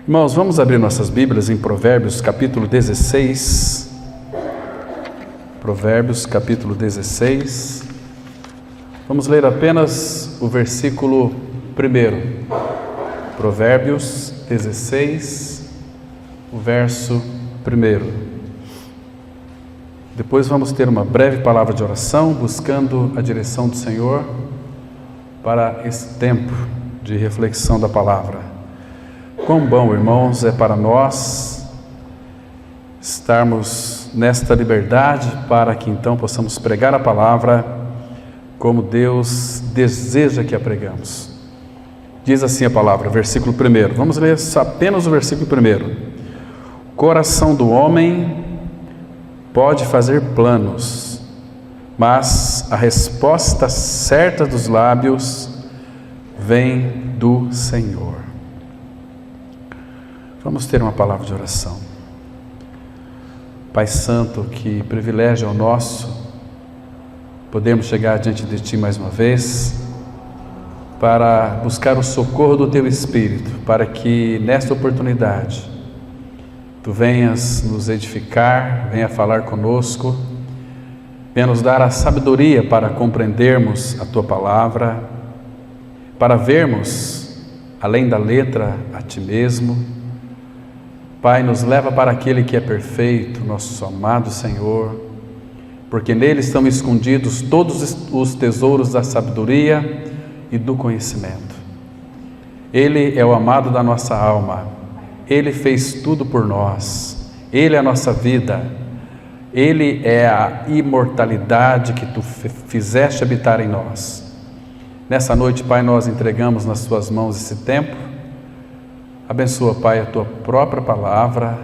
Irmãos, vamos abrir nossas Bíblias em Provérbios capítulo 16. Provérbios capítulo 16. Vamos ler apenas o versículo 1. Provérbios 16, o verso 1. Depois vamos ter uma breve palavra de oração, buscando a direção do Senhor para esse tempo de reflexão da palavra. Quão bom, irmãos, é para nós estarmos nesta liberdade para que então possamos pregar a palavra como Deus deseja que a pregamos. Diz assim a palavra, versículo 1. Vamos ler apenas o versículo 1. O coração do homem pode fazer planos, mas a resposta certa dos lábios vem do Senhor. Vamos ter uma palavra de oração. Pai Santo, que privilégio é o nosso podermos chegar diante de Ti mais uma vez para buscar o socorro do Teu Espírito, para que nesta oportunidade Tu venhas nos edificar, venha falar conosco, venha nos dar a sabedoria para compreendermos a Tua palavra, para vermos além da letra a Ti mesmo. Pai, nos leva para aquele que é perfeito, nosso amado Senhor, porque nele estão escondidos todos os tesouros da sabedoria e do conhecimento. Ele é o amado da nossa alma, Ele fez tudo por nós, Ele é a nossa vida, Ele é a imortalidade que Tu fizeste habitar em nós. Nessa noite, Pai, nós entregamos nas Tuas mãos esse tempo. Abençoa, Pai, a Tua própria palavra,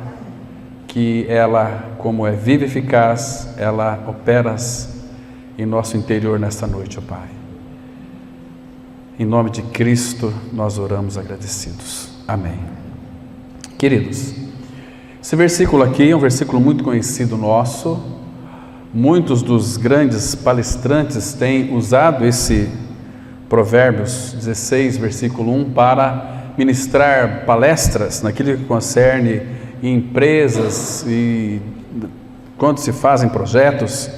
que ela, como é viva e eficaz, ela opera em nosso interior nesta noite, ó Pai. Em nome de Cristo, nós oramos agradecidos. Amém. Queridos, esse versículo aqui é um versículo muito conhecido nosso. Muitos dos grandes palestrantes têm usado esse Provérbios 16, versículo 1, para ministrar palestras naquilo que concerne empresas e quando se fazem projetos,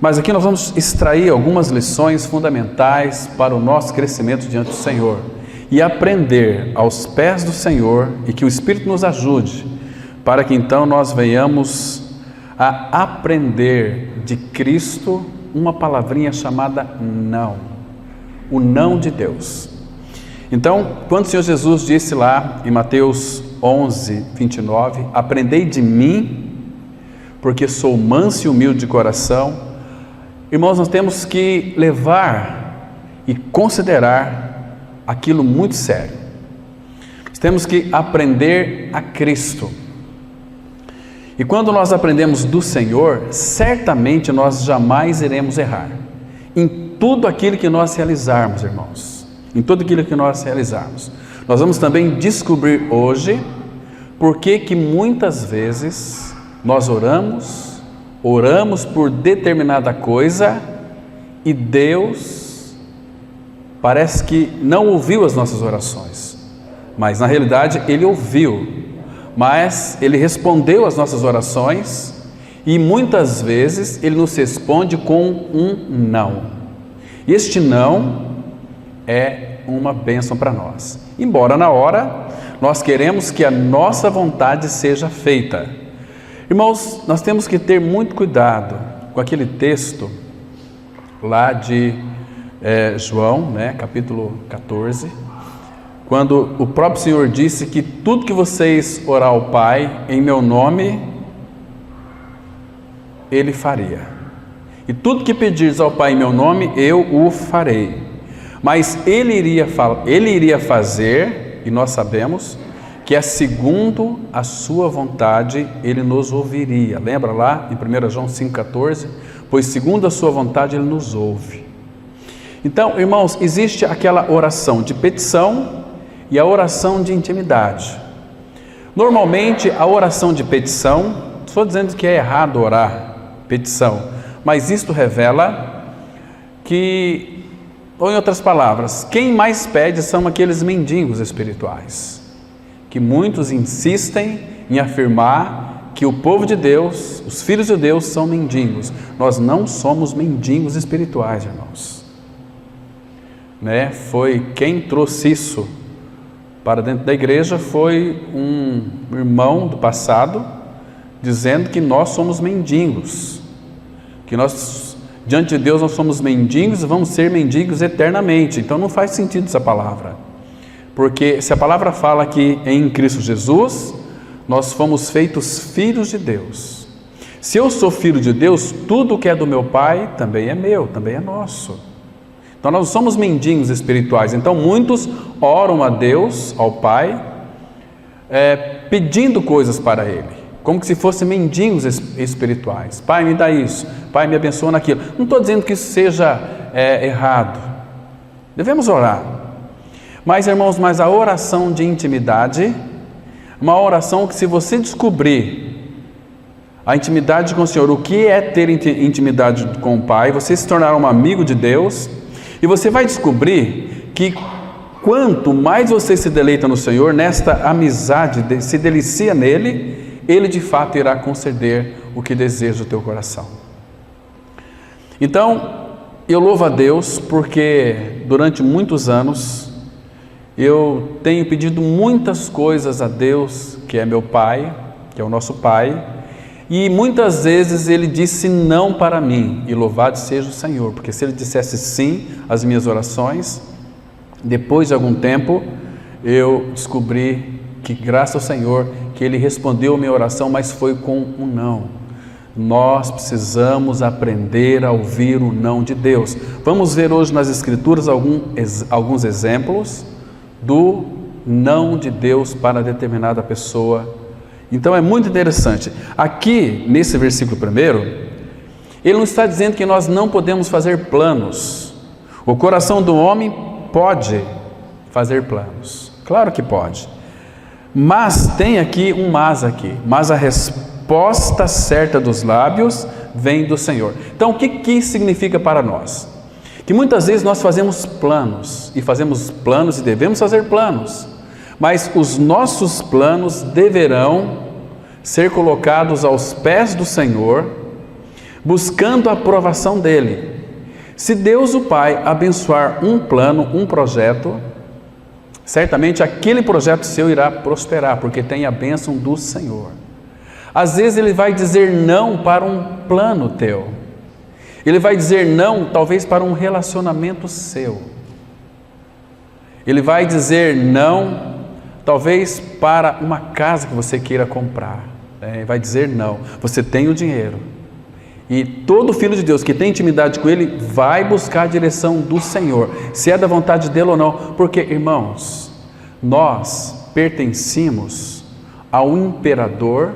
mas aqui nós vamos extrair algumas lições fundamentais para o nosso crescimento diante do Senhor e aprender aos pés do Senhor, e que o Espírito nos ajude para que então nós venhamos a aprender de Cristo uma palavrinha chamada não, o não de Deus. Então, quando o Senhor Jesus disse lá em Mateus 11, 29, aprendei de mim, porque sou manso e humilde de coração. Irmãos, nós temos que levar e considerar aquilo muito sério. Nós temos que aprender a Cristo. E quando nós aprendemos do Senhor, certamente nós jamais iremos errar em tudo aquilo que nós realizarmos, irmãos. Em tudo aquilo que nós realizarmos. Nós vamos também descobrir hoje por que muitas vezes nós oramos por determinada coisa e Deus parece que não ouviu as nossas orações, mas na realidade Ele ouviu, mas Ele respondeu às nossas orações e muitas vezes Ele nos responde com um não. E este não é uma bênção para nós, embora na hora nós queremos que a nossa vontade seja feita. Irmãos, nós temos que ter muito cuidado com aquele texto lá de João, capítulo 14, quando o próprio Senhor disse que tudo que vocês orar ao Pai em meu nome, Ele faria, e tudo que pedires ao Pai em meu nome, eu o farei. Mas Ele iria fazer, e nós sabemos que é segundo a sua vontade, Ele nos ouviria. Lembra lá em 1 João 5,14? Pois segundo a sua vontade Ele nos ouve. Então, irmãos, existe aquela oração de petição e a oração de intimidade. Normalmente a oração de petição, não estou dizendo que é errado orar petição, mas isto revela que, ou em outras palavras, quem mais pede são aqueles mendigos espirituais, que muitos insistem em afirmar que o povo de Deus, os filhos de Deus, são mendigos. Nós não somos mendigos espirituais, irmãos. Foi quem trouxe isso para dentro da igreja, foi um irmão do passado, dizendo que nós somos mendigos, que nós, diante de Deus, nós somos mendigos e vamos ser mendigos eternamente. Então não faz sentido essa palavra, porque se a palavra fala que em Cristo Jesus nós fomos feitos filhos de Deus, se eu sou filho de Deus, tudo que é do meu Pai também é meu, também é nosso. Então nós somos mendigos espirituais. Então muitos oram a Deus, ao Pai, pedindo coisas para Ele, como que se fossem mendigos espirituais. Pai, me dá isso, Pai, me abençoa naquilo. Não estou dizendo que isso seja errado, devemos orar, mas irmãos, a oração de intimidade, uma oração que, se você descobrir a intimidade com o Senhor, o que é ter intimidade com o Pai, você se tornará um amigo de Deus, e você vai descobrir que quanto mais você se deleita no Senhor, nesta amizade, se delicia nele, Ele de fato irá conceder o que deseja o teu coração. Então, eu louvo a Deus porque durante muitos anos eu tenho pedido muitas coisas a Deus, que é meu Pai, que é o nosso Pai, e muitas vezes Ele disse não para mim, e louvado seja o Senhor, porque se Ele dissesse sim às minhas orações, depois de algum tempo eu descobri que, graças ao Senhor, que Ele respondeu a minha oração, mas foi com um não. Nós precisamos aprender a ouvir o não de Deus. Vamos ver hoje nas Escrituras alguns exemplos do não de Deus para determinada pessoa. Então é muito interessante. Aqui, nesse versículo primeiro, ele não está dizendo que nós não podemos fazer planos. O coração do homem pode fazer planos. Claro que pode. Mas tem aqui um mas aqui. Mas a resposta certa dos lábios vem do Senhor. Então o que significa para nós? Que muitas vezes nós fazemos planos, e devemos fazer planos, mas os nossos planos deverão ser colocados aos pés do Senhor, buscando a aprovação dEle. Se Deus o Pai abençoar um plano, um projeto, certamente aquele projeto seu irá prosperar, porque tem a bênção do Senhor. Às vezes Ele vai dizer não para um plano teu, Ele vai dizer não talvez para um relacionamento seu, Ele vai dizer não talvez para uma casa que você queira comprar, vai dizer não. Você tem o dinheiro, e todo filho de Deus que tem intimidade com Ele vai buscar a direção do Senhor, se é da vontade dEle ou não, porque, irmãos, nós pertencemos ao imperador,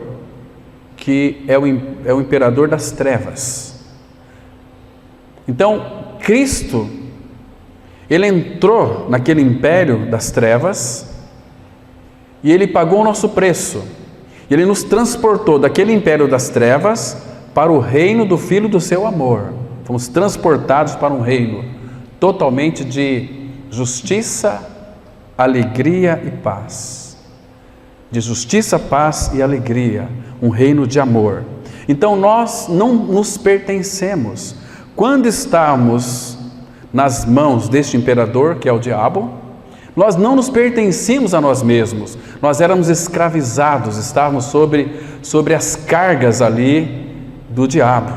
que é o imperador das trevas. Então, Cristo, Ele entrou naquele império das trevas, e Ele pagou o nosso preço. Ele nos transportou daquele império das trevas para o reino do Filho do seu amor. Fomos transportados para um reino totalmente de justiça, alegria e paz. De justiça, paz e alegria. Um reino de amor. Então nós não nos pertencemos. Quando estamos nas mãos deste imperador, que é o diabo, nós não nos pertencíamos a nós mesmos, nós éramos escravizados, estávamos sobre as cargas ali do diabo,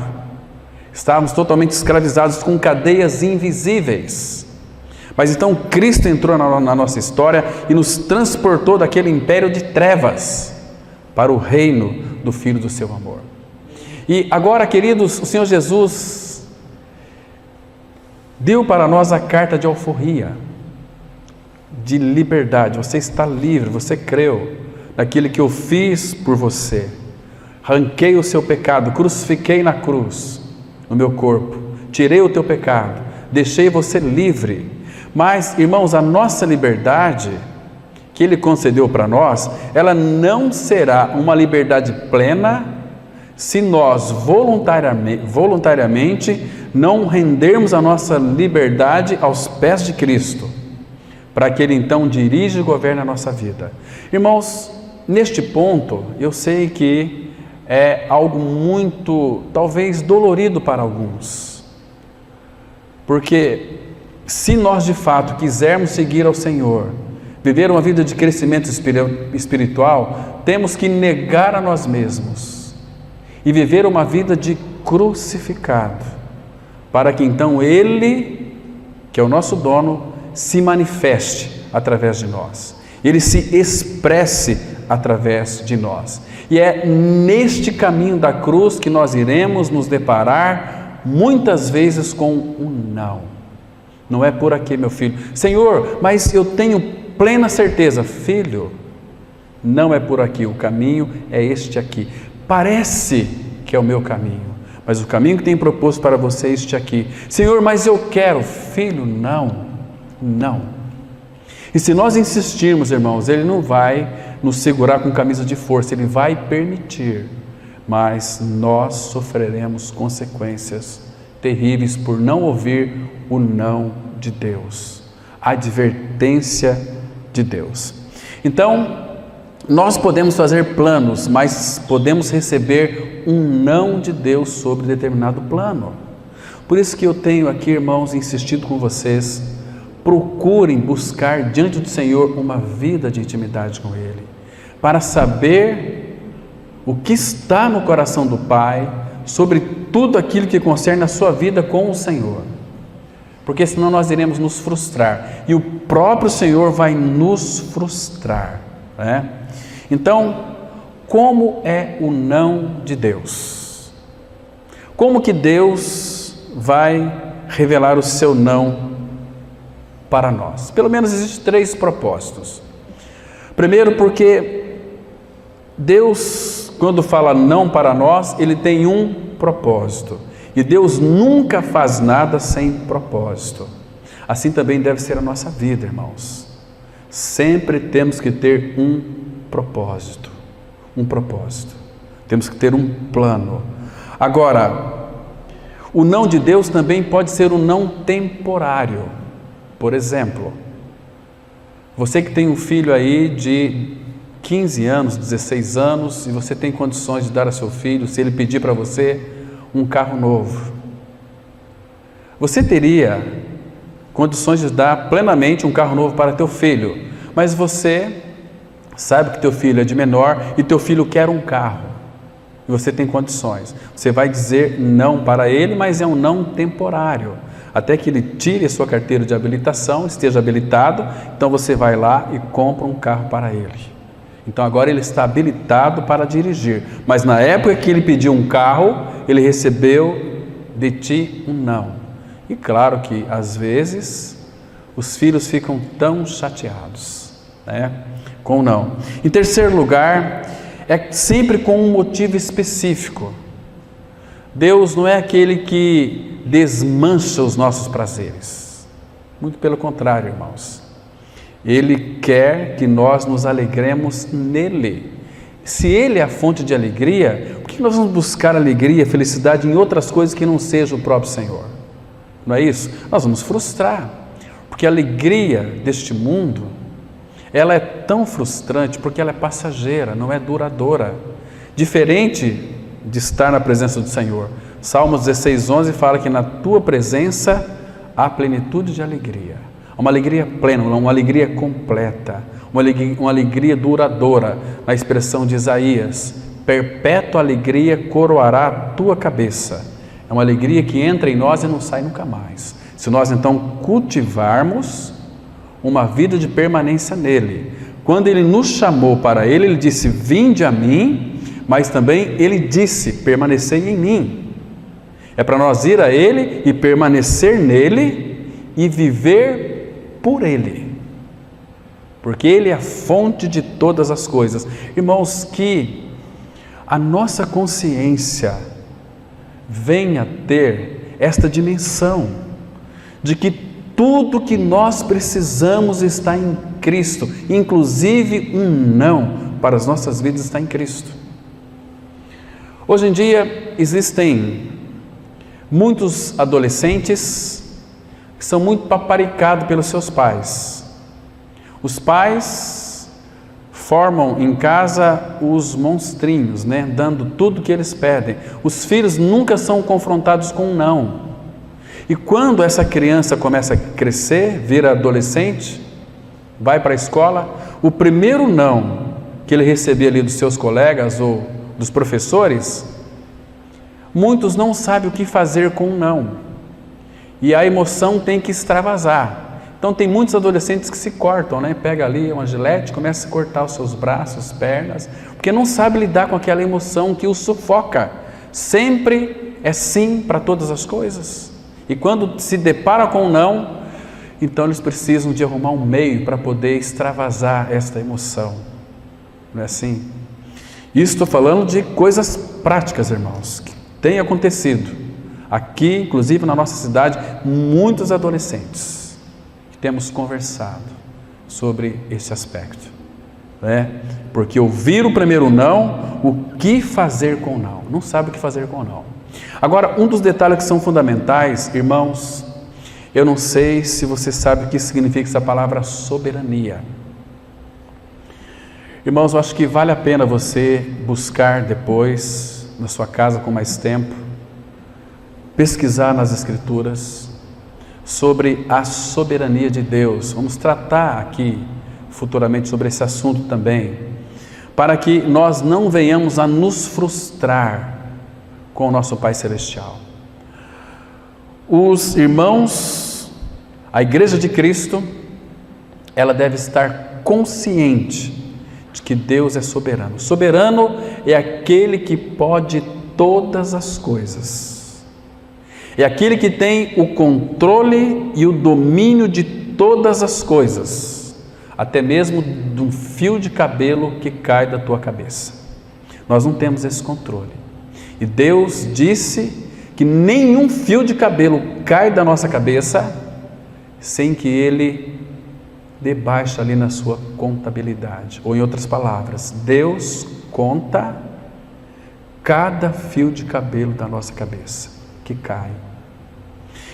estávamos totalmente escravizados com cadeias invisíveis. Mas então Cristo entrou na nossa história e nos transportou daquele império de trevas para o reino do Filho do seu amor. E agora, queridos, o Senhor Jesus deu para nós a carta de alforria, de liberdade. Você está livre, você creu naquilo que eu fiz por você, arranquei o seu pecado, crucifiquei na cruz no meu corpo, tirei o teu pecado, deixei você livre. Mas, irmãos, a nossa liberdade que Ele concedeu para nós, ela não será uma liberdade plena se nós voluntariamente não rendermos a nossa liberdade aos pés de Cristo. para que Ele então dirija e governe a nossa vida. Irmãos, neste ponto, eu sei que é algo muito, talvez, dolorido para alguns, porque se nós de fato quisermos seguir ao Senhor, viver uma vida de crescimento espiritual, temos que negar a nós mesmos e viver uma vida de crucificado, para que então Ele, que é o nosso dono, se manifeste através de nós, Ele se expresse através de nós. E é neste caminho da cruz que nós iremos nos deparar muitas vezes com um não. Não é por aqui, meu filho. Senhor, mas eu tenho plena certeza. Filho, não é por aqui, o caminho é este aqui. Parece que é o meu caminho, mas o caminho que tem proposto para você é este aqui. Senhor, mas eu quero. Filho, não. E se nós insistirmos, irmãos, Ele não vai nos segurar com camisa de força, Ele vai permitir, mas nós sofreremos consequências terríveis por não ouvir o não de Deus, a advertência de Deus. Então, nós podemos fazer planos, mas podemos receber um não de Deus sobre determinado plano. Por isso que eu tenho aqui, irmãos, insistido com vocês, procurem buscar diante do Senhor uma vida de intimidade com Ele, para saber o que está no coração do Pai sobre tudo aquilo que concerne a sua vida com o Senhor, porque senão nós iremos nos frustrar, e o próprio Senhor vai nos frustrar, né? Então, como é o não de Deus? Como que Deus vai revelar o seu não para nós? Pelo menos existem 3 propósitos. Primeiro, porque Deus, quando fala não para nós, Ele tem um propósito. E Deus nunca faz nada sem propósito. Assim também deve ser a nossa vida, irmãos. Sempre temos que ter um propósito. Temos que ter um plano. Agora, o não de Deus também pode ser um não temporário. Por exemplo, você que tem um filho aí de 15 anos, 16 anos, e você tem condições de dar a seu filho, se ele pedir para você um carro novo, você teria condições de dar plenamente um carro novo para teu filho, mas você sabe que teu filho é de menor e teu filho quer um carro, e você tem condições. Você vai dizer não para ele, mas é um não temporário, até que ele tire a sua carteira de habilitação, esteja habilitado, então você vai lá e compra um carro para ele. Então agora ele está habilitado para dirigir, mas na época que ele pediu um carro, ele recebeu de ti um não. E claro que às vezes os filhos ficam tão chateados, né, com o não. Em terceiro lugar, é sempre com um motivo específico. Deus não é aquele que desmancha os nossos prazeres. Muito pelo contrário, irmãos. Ele quer que nós nos alegremos nele. Se Ele é a fonte de alegria, por que nós vamos buscar alegria, felicidade em outras coisas que não seja o próprio Senhor? Não é isso? Nós vamos frustrar, porque a alegria deste mundo, ela é tão frustrante porque ela é passageira, não é duradoura. Diferente de estar na presença do Senhor. Salmos 16:11 fala que na tua presença há plenitude de alegria. Uma alegria plena, uma alegria completa, uma alegria duradoura. Na expressão de Isaías, perpétua alegria coroará a tua cabeça. É uma alegria que entra em nós e não sai nunca mais. Se nós então cultivarmos uma vida de permanência nele. Quando Ele nos chamou para Ele, Ele disse, vinde a mim, mas também Ele disse, permanecei em mim. É para nós ir a Ele e permanecer nele e viver por Ele. Porque Ele é a fonte de todas as coisas. Irmãos, que a nossa consciência venha ter esta dimensão de que tudo que nós precisamos está em Cristo, inclusive um não para as nossas vidas está em Cristo. Hoje em dia existem muitos adolescentes que são muito paparicados pelos seus pais. Os pais formam em casa os monstrinhos, né? Dando tudo que eles pedem. Os filhos nunca são confrontados com um não. E quando essa criança começa a crescer, vira adolescente, vai para a escola, o primeiro não que ele recebia ali dos seus colegas ou dos professores, muitos não sabem o que fazer com um não. E a emoção tem que extravasar. Então tem muitos adolescentes que se cortam, né? Pega ali uma gilete, começa a cortar os seus braços, pernas, porque não sabe lidar com aquela emoção que o sufoca. Sempre é sim para todas as coisas. E quando se depara com um não, então eles precisam de arrumar um meio para poder extravasar esta emoção. Não é assim? Isso estou falando de coisas práticas, irmãos, que tem acontecido. Aqui, inclusive na nossa cidade, muitos adolescentes que temos conversado sobre esse aspecto, né? Porque ouvir o primeiro não, o que fazer com o não? Não sabe o que fazer com o não. Agora, um dos detalhes que são fundamentais, irmãos, eu não sei se você sabe o que significa essa palavra soberania. Irmãos, eu acho que vale a pena você buscar depois, na sua casa com mais tempo, pesquisar nas Escrituras sobre a soberania de Deus. Vamos tratar aqui futuramente sobre esse assunto também, para que nós não venhamos a nos frustrar com o nosso Pai Celestial. Os irmãos, a Igreja de Cristo, ela deve estar consciente de que Deus é soberano. Soberano é aquele que pode todas as coisas. É aquele que tem o controle e o domínio de todas as coisas, até mesmo de um fio de cabelo que cai da tua cabeça. Nós não temos esse controle. E Deus disse que nenhum fio de cabelo cai da nossa cabeça sem que Ele dê baixa ali na sua contabilidade. Ou em outras palavras, Deus conta cada fio de cabelo da nossa cabeça que cai.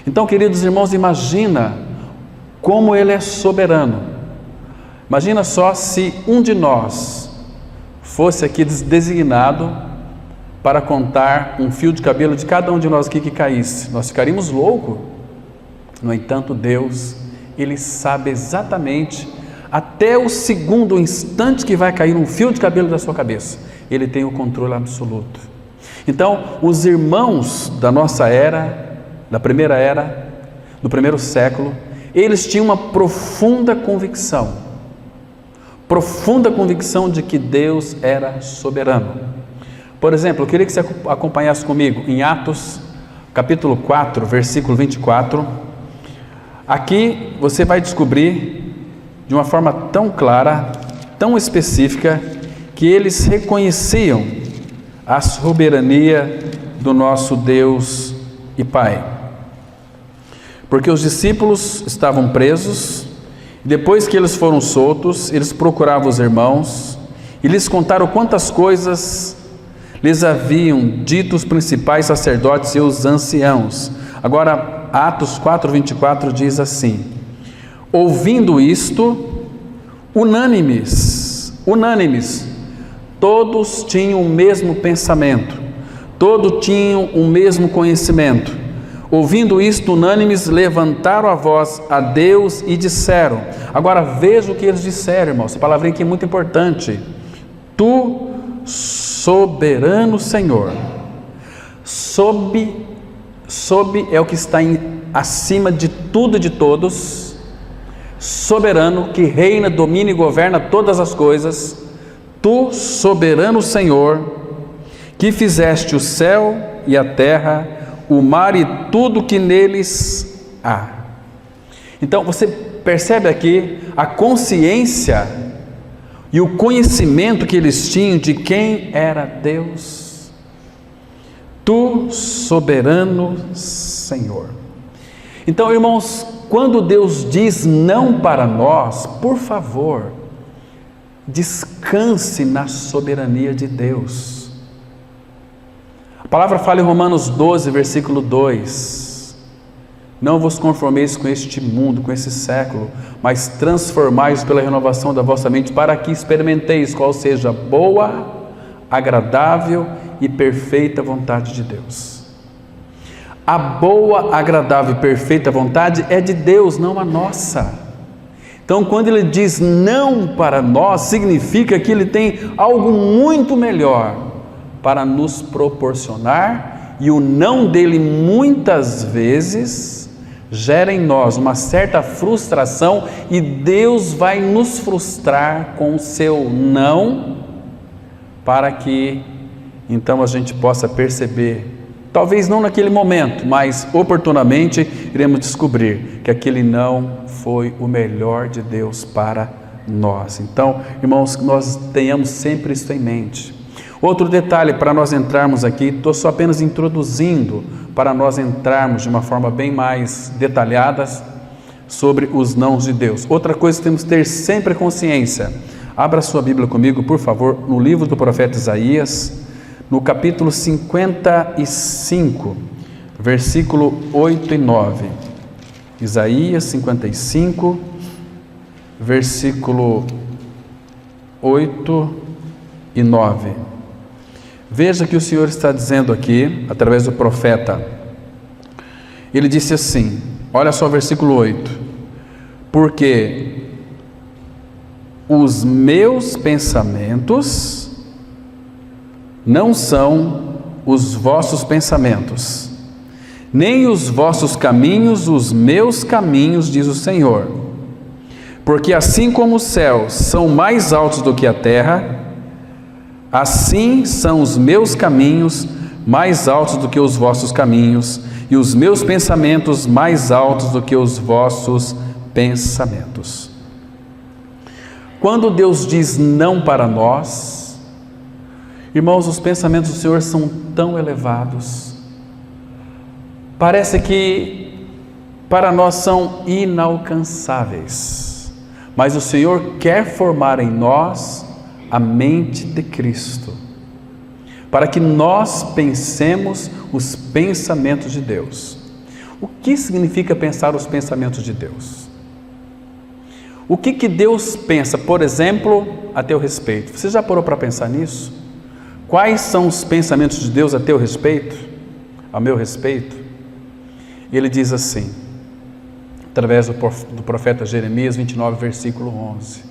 Então, queridos irmãos, imagina como Ele é soberano. Imagina só se um de nós fosse aqui designado para contar um fio de cabelo de cada um de nós aqui que caísse. Nós ficaríamos loucos. No entanto, Deus, Ele sabe exatamente, até o segundo, o instante que vai cair um fio de cabelo da sua cabeça. Ele tem o controle absoluto. Então, os irmãos da nossa era, da primeira era, do primeiro século, eles tinham uma profunda convicção de que Deus era soberano. Por exemplo, eu queria que você acompanhasse comigo em Atos, capítulo 4, versículo 24. Aqui você vai descobrir de uma forma tão clara, tão específica, que eles reconheciam a soberania do nosso Deus e Pai. Porque os discípulos estavam presos, e depois que eles foram soltos, eles procuravam os irmãos e lhes contaram quantas coisas lhes haviam dito os principais sacerdotes e os anciãos. Agora, Atos 4:24 diz assim: ouvindo isto, unânimes, todos tinham o mesmo pensamento, todos tinham o mesmo conhecimento. Ouvindo isto, unânimes, levantaram a voz a Deus e disseram. Agora veja o que eles disseram, irmãos. Essa palavrinha aqui é muito importante. Tu, soberano Senhor, sob é o que está acima de tudo e de todos, soberano, que reina, domina e governa todas as coisas. Tu, soberano Senhor, que fizeste o céu e a terra, o mar e tudo que neles há. Então você percebe aqui a consciência e o conhecimento que eles tinham de quem era Deus. Tu, soberano Senhor. Então, irmãos, quando Deus diz não para nós, por favor, descanse na soberania de Deus. A palavra fala em Romanos 12, versículo 2. Não vos conformeis com este mundo, com esse século, mas transformai-vos pela renovação da vossa mente, para que experimenteis qual seja a boa, agradável e perfeita vontade de Deus. A boa, agradável e perfeita vontade é de Deus, não a nossa. Então, quando Ele diz não para nós, significa que Ele tem algo muito melhor para nos proporcionar, e o não dele muitas vezes gera em nós uma certa frustração, e Deus vai nos frustrar com o seu não, para que então a gente possa perceber, talvez não naquele momento, mas oportunamente iremos descobrir que aquele não foi o melhor de Deus para nós. Então, irmãos, que nós tenhamos sempre isso em mente. Outro detalhe para nós entrarmos aqui, estou só apenas introduzindo para nós entrarmos de uma forma bem mais detalhada sobre os nãos de Deus. Outra coisa que temos que ter sempre consciência, abra sua Bíblia comigo, por favor, no livro do profeta Isaías, no capítulo 55, versículo 8 e 9. Isaías 55, versículo 8 e 9. Veja que o Senhor está dizendo aqui, através do profeta. Ele disse assim, olha só o versículo 8. Porque os meus pensamentos não são os vossos pensamentos, nem os vossos caminhos os meus caminhos, diz o Senhor. Porque assim como os céus são mais altos do que a terra, assim são os meus caminhos mais altos do que os vossos caminhos, e os meus pensamentos mais altos do que os vossos pensamentos. Quando Deus diz não para nós, irmãos, os pensamentos do Senhor são tão elevados, parece que para nós são inalcançáveis, mas o Senhor quer formar em nós a mente de Cristo, para que nós pensemos os pensamentos de Deus. O que significa pensar os pensamentos de Deus? O que Deus pensa, por exemplo, a teu respeito? Você já parou para pensar nisso? Quais são os pensamentos de Deus a teu respeito? A meu respeito? Ele diz assim, através do profeta Jeremias 29, versículo 11.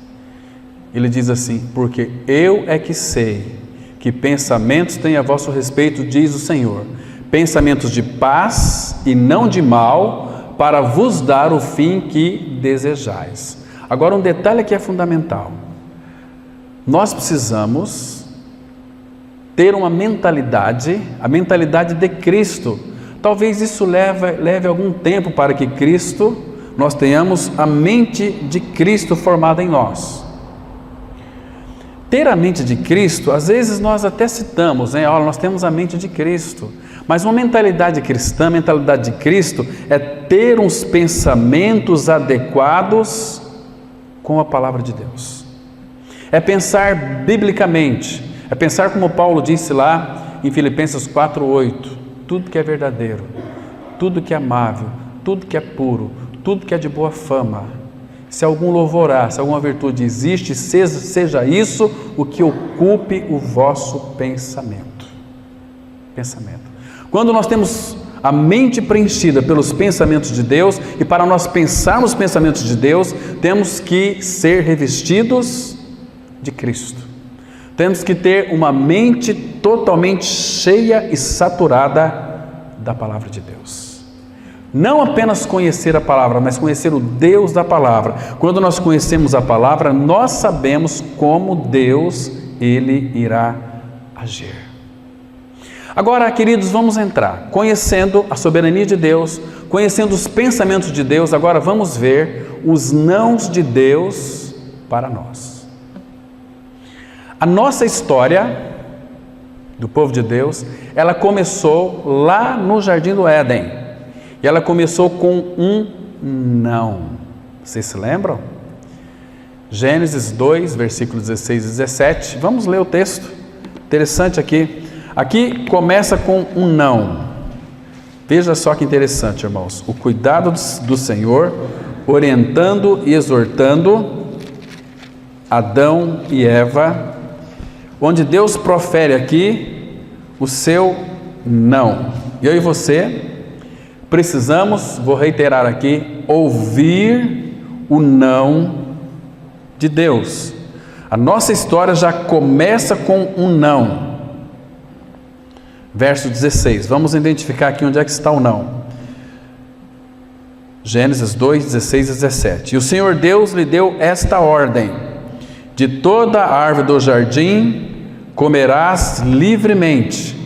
Ele diz assim, porque eu é que sei que pensamentos têm a vosso respeito, diz o Senhor, pensamentos de paz e não de mal, para vos dar o fim que desejais. Agora, um detalhe que é fundamental. Nós precisamos ter uma mentalidade, a mentalidade de Cristo. Talvez isso leve algum tempo para que nós tenhamos a mente de Cristo formada em nós. Ter a mente de Cristo, às vezes nós até citamos, olha, nós temos a mente de Cristo, mas uma mentalidade cristã, a mentalidade de Cristo é ter uns pensamentos adequados com a palavra de Deus. É pensar biblicamente, é pensar como Paulo disse lá em Filipenses 4:8, tudo que é verdadeiro, tudo que é amável, tudo que é puro, tudo que é de boa fama, se algum louvor há, se alguma virtude existe, seja isso o que ocupe o vosso pensamento. Quando nós temos a mente preenchida pelos pensamentos de Deus, e para nós pensarmos os pensamentos de Deus, temos que ser revestidos de Cristo. Temos que ter uma mente totalmente cheia e saturada da palavra de Deus. Não apenas conhecer a palavra, mas conhecer o Deus da palavra. Quando nós conhecemos a palavra, nós sabemos como Deus, Ele irá agir. Agora, queridos, vamos entrar, conhecendo a soberania de Deus, conhecendo os pensamentos de Deus, agora vamos ver os nãos de Deus para nós. A nossa história do povo de Deus, ela começou lá no Jardim do Éden. E ela começou com um não. Vocês se lembram? Gênesis 2, versículos 16 e 17. Vamos ler o texto. Interessante aqui. Aqui começa com um não. Veja só que interessante, irmãos. O cuidado do Senhor, orientando e exortando Adão e Eva, onde Deus profere aqui o seu não. Eu e você precisamos, vou reiterar aqui, ouvir o não de Deus. A nossa história já começa com um não. Verso 16, vamos identificar aqui onde é que está o não. Gênesis 2, 16 e 17. E o Senhor Deus lhe deu esta ordem: de toda a árvore do jardim comerás livremente,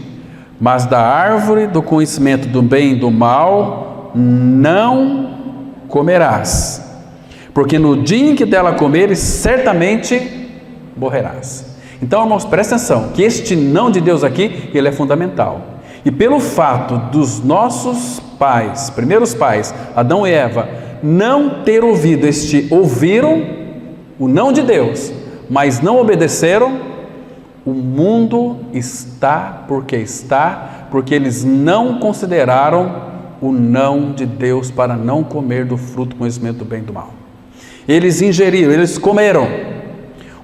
mas da árvore do conhecimento do bem e do mal não comerás, porque no dia em que dela comeres, certamente morrerás. Então, irmãos, presta atenção, que este não de Deus aqui, ele é fundamental. E pelo fato dos nossos pais, primeiros pais, Adão e Eva, não ter ouvido ouviram o não de Deus, mas não obedeceram, o mundo está, porque eles não consideraram o não de Deus para não comer do fruto do conhecimento do bem e do mal. Eles ingeriram, eles comeram.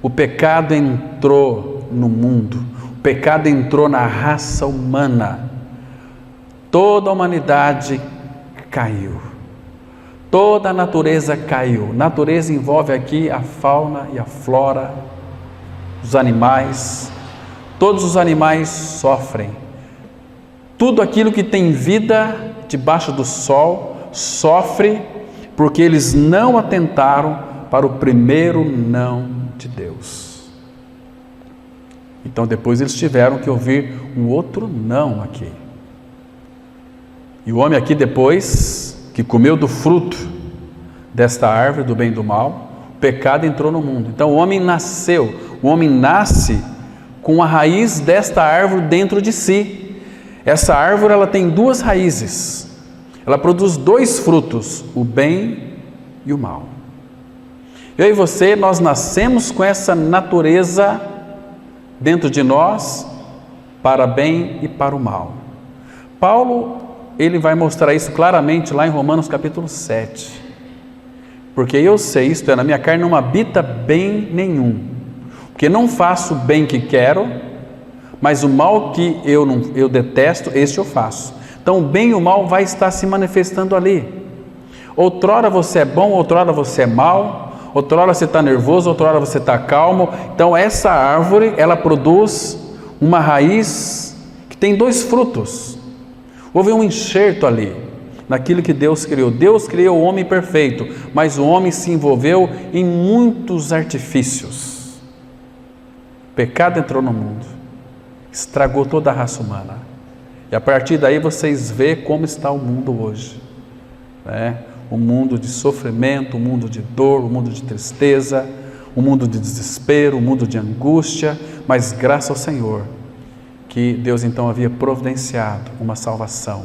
O pecado entrou no mundo, o pecado entrou na raça humana. Toda a humanidade caiu, toda a natureza caiu. Natureza envolve aqui a fauna e a flora, os animais. Todos os animais sofrem. Tudo aquilo que tem vida debaixo do sol sofre, porque eles não atentaram para o primeiro não de Deus. Então depois eles tiveram que ouvir um outro não aqui. E o homem aqui, depois que comeu do fruto desta árvore do bem e do mal, o pecado entrou no mundo. Então o homem nasce com a raiz desta árvore dentro de si. Essa árvore, ela tem duas raízes, ela produz dois frutos, o bem e o mal. Eu e você, nós nascemos com essa natureza dentro de nós, para bem e para o mal. Paulo, ele vai mostrar isso claramente lá em Romanos capítulo 7. Porque eu sei, isto é, na minha carne não habita bem nenhum, porque não faço o bem que quero, mas o mal que eu detesto, este eu faço. Então o bem e o mal vai estar se manifestando ali. Outrora você é bom, outrora você é mal, outrora você está nervoso, outrora você está calmo. Então essa árvore, ela produz uma raiz que tem dois frutos. Houve um enxerto ali, naquilo que Deus criou. Deus criou o homem perfeito, mas o homem se envolveu em muitos artifícios. O pecado entrou no mundo, estragou toda a raça humana. E a partir daí vocês veem como está o mundo hoje, né? Um mundo de sofrimento, um mundo de dor, um mundo de tristeza, um mundo de desespero, um mundo de angústia, mas graças ao Senhor, que Deus então havia providenciado uma salvação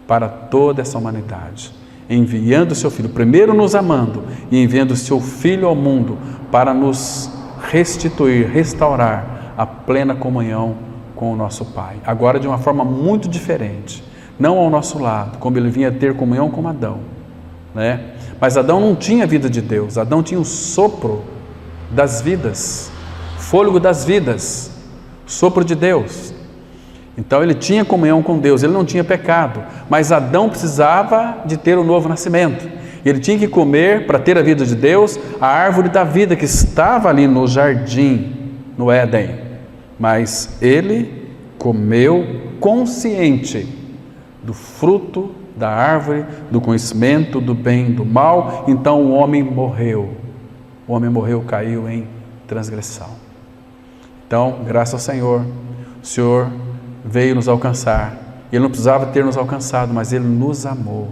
para toda essa humanidade, enviando o seu Filho, primeiro nos amando e enviando o seu Filho ao mundo para nos restituir, restaurar a plena comunhão com o nosso Pai. Agora de uma forma muito diferente, não ao nosso lado, como ele vinha ter comunhão com Adão, né? Mas Adão não tinha a vida de Deus, Adão tinha o sopro das vidas, fôlego das vidas, sopro de Deus. Então ele tinha comunhão com Deus, ele não tinha pecado, mas Adão precisava de ter o novo nascimento. Ele tinha que comer, para ter a vida de Deus, a árvore da vida que estava ali no jardim, no Éden. Mas ele comeu consciente do fruto da árvore, do conhecimento do bem e do mal. Então o homem morreu. O homem morreu, caiu em transgressão. Então, graças ao Senhor, o Senhor veio nos alcançar. Ele não precisava ter nos alcançado, mas Ele nos amou.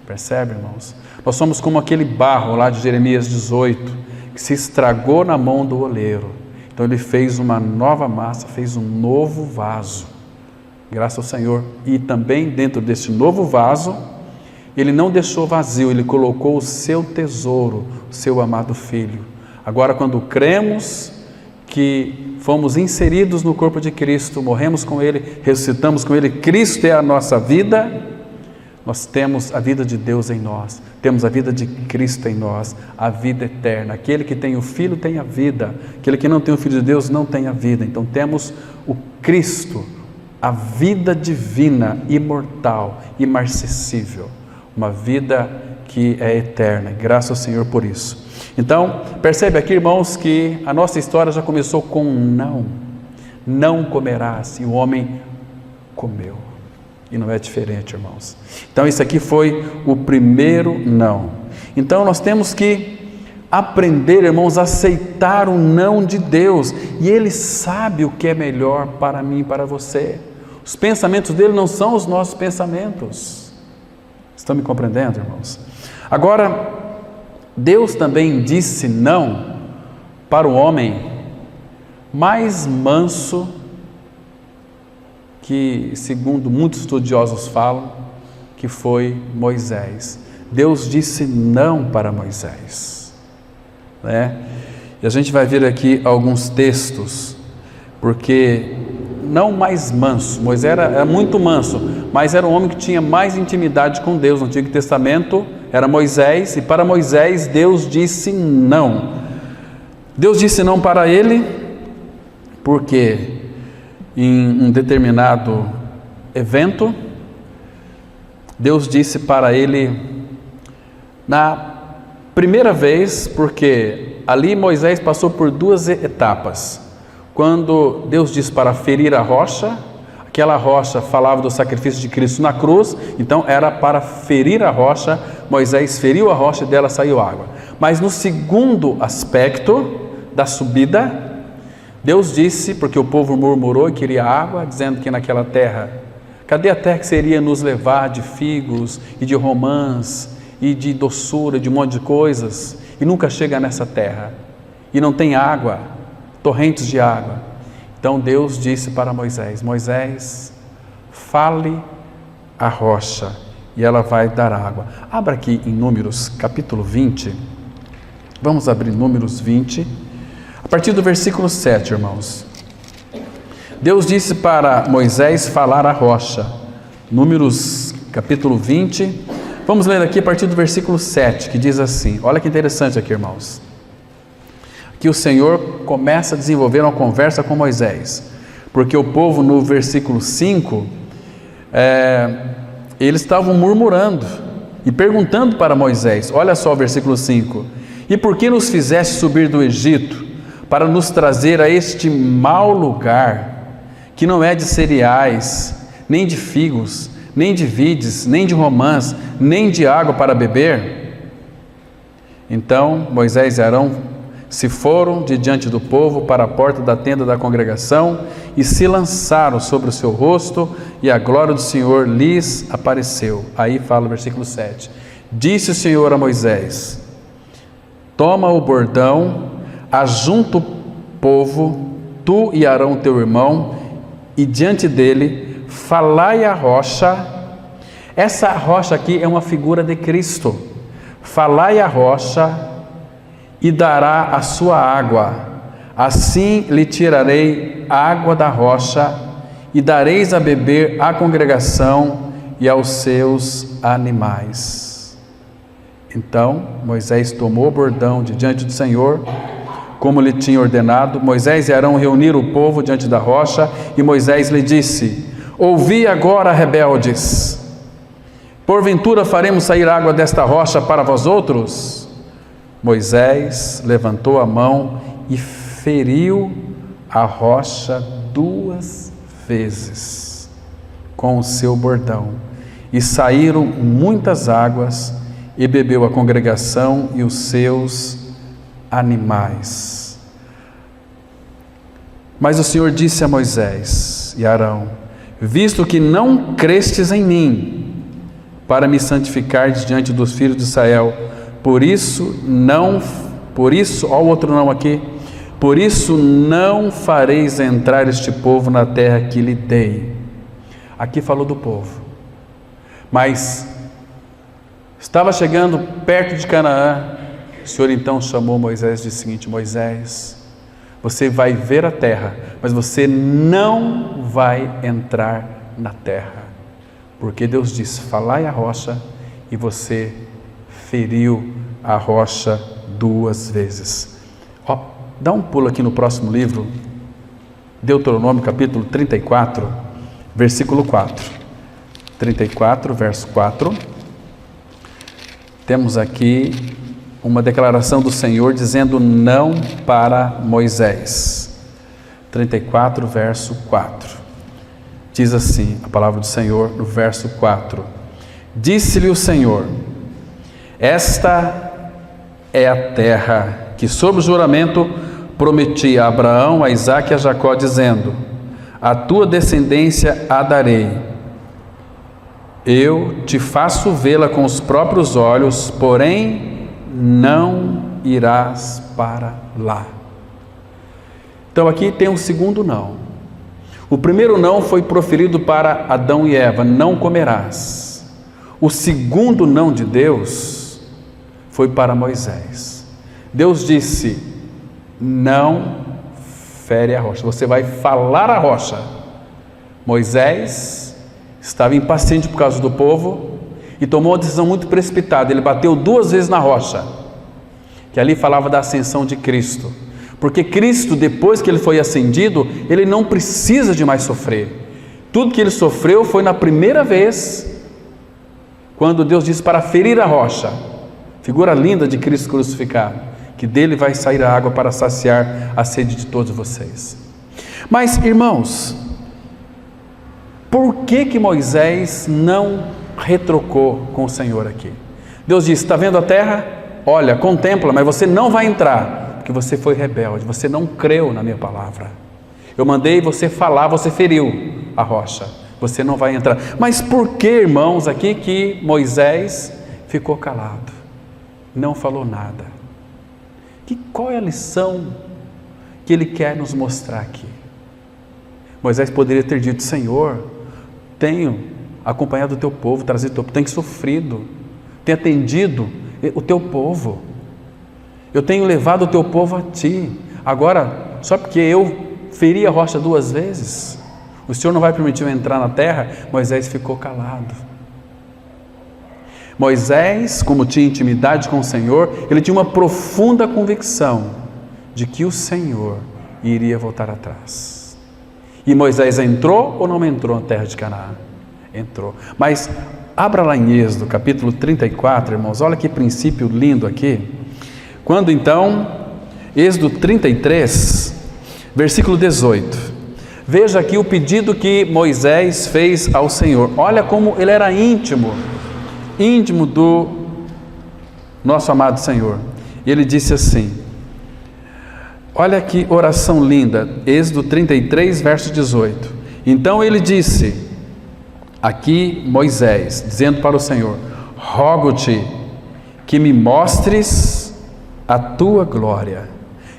Percebe, irmãos? Nós somos como aquele barro lá de Jeremias 18, que se estragou na mão do oleiro. Então Ele fez uma nova massa, fez um novo vaso. Graças ao Senhor. E também dentro desse novo vaso, Ele não deixou vazio, Ele colocou o seu tesouro, o seu amado Filho. Agora, quando cremos que fomos inseridos no corpo de Cristo, morremos com Ele, ressuscitamos com Ele, Cristo é a nossa vida, nós temos a vida de Deus em nós, temos a vida de Cristo em nós, a vida eterna. Aquele que tem o Filho tem a vida, aquele que não tem o Filho de Deus não tem a vida. Então temos o Cristo, a vida divina, imortal, imarcessível, uma vida que é eterna. Graças ao Senhor por isso. Então, percebe aqui, irmãos, que a nossa história já começou com um não comerás, e o homem comeu. E não é diferente, irmãos. Então isso aqui foi o primeiro não. Então nós temos que aprender, irmãos, a aceitar o não de Deus. E Ele sabe o que é melhor para mim e para você. Os pensamentos dele não são os nossos pensamentos. Estão me compreendendo, irmãos? Agora, Deus também disse não para o homem mais manso que, segundo muitos estudiosos falam, que foi Moisés. Deus disse não para Moisés, né? E a gente vai ver aqui alguns textos, porque não mais manso, Moisés era muito manso, mas era um homem que tinha mais intimidade com Deus. No Antigo Testamento era Moisés, e para Moisés Deus disse não. Deus disse não para ele, porque em um determinado evento, Deus disse para ele, na primeira vez, porque ali Moisés passou por duas etapas. Quando Deus disse para ferir a rocha, aquela rocha falava do sacrifício de Cristo na cruz, então era para ferir a rocha. Moisés feriu a rocha e dela saiu água. Mas no segundo aspecto da subida, Deus disse, porque o povo murmurou e queria água, dizendo que naquela terra, cadê a terra que seria nos levar de figos e de romãs e de doçura, de um monte de coisas, e nunca chega nessa terra, e não tem água, torrentes de água. Então Deus disse para Moisés, Moisés, fale a rocha e ela vai dar água. Abra aqui em Números capítulo 20, vamos abrir Números 20, a partir do versículo 7, irmãos. Deus disse para Moisés falar a rocha. Números capítulo 20. Vamos ler aqui a partir do versículo 7, que diz assim. Olha que interessante aqui, irmãos. Aqui o Senhor começa a desenvolver uma conversa com Moisés. Porque o povo, no versículo 5, eles estavam murmurando e perguntando para Moisés. Olha só o versículo 5. E por que nos fizeste subir do Egito, para nos trazer a este mau lugar, que não é de cereais, nem de figos, nem de vides, nem de romãs, nem de água para beber? Então Moisés e Arão se foram de diante do povo para a porta da tenda da congregação e se lançaram sobre o seu rosto, e a glória do Senhor lhes apareceu. Aí fala o versículo 7. Disse o Senhor a Moisés, toma o bordão, ajunta o povo, tu e Arão teu irmão, e diante dele falai a rocha. Essa rocha aqui é uma figura de Cristo. Falai a rocha e dará a sua água. Assim lhe tirarei água da rocha e dareis a beber à congregação e aos seus animais. Então Moisés tomou o bordão de diante do Senhor, como lhe tinha ordenado. Moisés e Arão reuniram o povo diante da rocha, e Moisés lhe disse, ouvi agora, rebeldes, porventura faremos sair água desta rocha para vós outros? Moisés levantou a mão e feriu a rocha 2 vezes com o seu bordão, e saíram muitas águas, e bebeu a congregação e os seus animais. Mas o Senhor disse a Moisés e Arão, visto que não crestes em mim, para me santificar diante dos filhos de Israel, por isso, ó, o outro não aqui, por isso não fareis entrar este povo na terra que lhe dei. Aqui falou do povo, mas estava chegando perto de Canaã. O Senhor então chamou Moisés e disse o seguinte, Moisés, Você vai ver a terra, mas você não vai entrar na terra. Porque Deus diz, falai a rocha, e você feriu a rocha 2 vezes. Dá um pulo aqui no próximo livro, Deuteronômio capítulo 34, versículo 4. 34, verso 4. Temos aqui uma declaração do Senhor dizendo não para Moisés. 34, verso 4. Diz assim a palavra do Senhor no verso 4. Disse-lhe o Senhor, esta é a terra que sob juramento prometi a Abraão, a Isaque e a Jacó, dizendo, a tua descendência a darei. Eu te faço vê-la com os próprios olhos, porém não irás para lá. Então aqui tem um segundo não. O primeiro não foi proferido para Adão e Eva, não comerás. O segundo não de Deus foi para Moisés. Deus disse, não fere a rocha, você vai falar a rocha. Moisés estava impaciente por causa do povo e tomou uma decisão muito precipitada. Ele bateu 2 vezes na rocha, que ali falava da ascensão de Cristo. Porque Cristo, depois que ele foi ascendido, ele não precisa de mais sofrer. Tudo que ele sofreu foi na primeira vez, quando Deus disse para ferir a rocha. Figura linda de Cristo crucificado, que dele vai sair a água para saciar a sede de todos vocês. Mas, irmãos, por que Moisés não retrocou com o Senhor aqui? Deus disse, está vendo a terra? Olha, contempla, mas você não vai entrar, porque você foi rebelde, você não creu na minha palavra. Eu mandei você falar, você feriu a rocha, você não vai entrar. Mas por que, irmãos, aqui que Moisés ficou calado? Não falou nada. Qual é a lição que ele quer nos mostrar aqui? Moisés poderia ter dito, Senhor, tenho acompanhado o teu povo, trazido o teu povo, tenho sofrido, tenho atendido o teu povo, eu tenho levado o teu povo a ti, agora, só porque eu feri a rocha 2 vezes, o Senhor não vai permitir eu entrar na terra? Moisés ficou calado. Moisés, como tinha intimidade com o Senhor, ele tinha uma profunda convicção de que o Senhor iria voltar atrás. E Moisés entrou ou não entrou na terra de Canaã? Entrou. Mas abra lá em Êxodo, capítulo 34, irmãos, olha que princípio lindo aqui. Quando então, Êxodo 33, versículo 18. Veja aqui o pedido que Moisés fez ao Senhor. Olha como ele era íntimo do nosso amado Senhor. Ele disse assim, olha que oração linda, Êxodo 33, verso 18. Então ele disse, aqui Moisés, dizendo para o Senhor, rogo-te que me mostres a tua glória.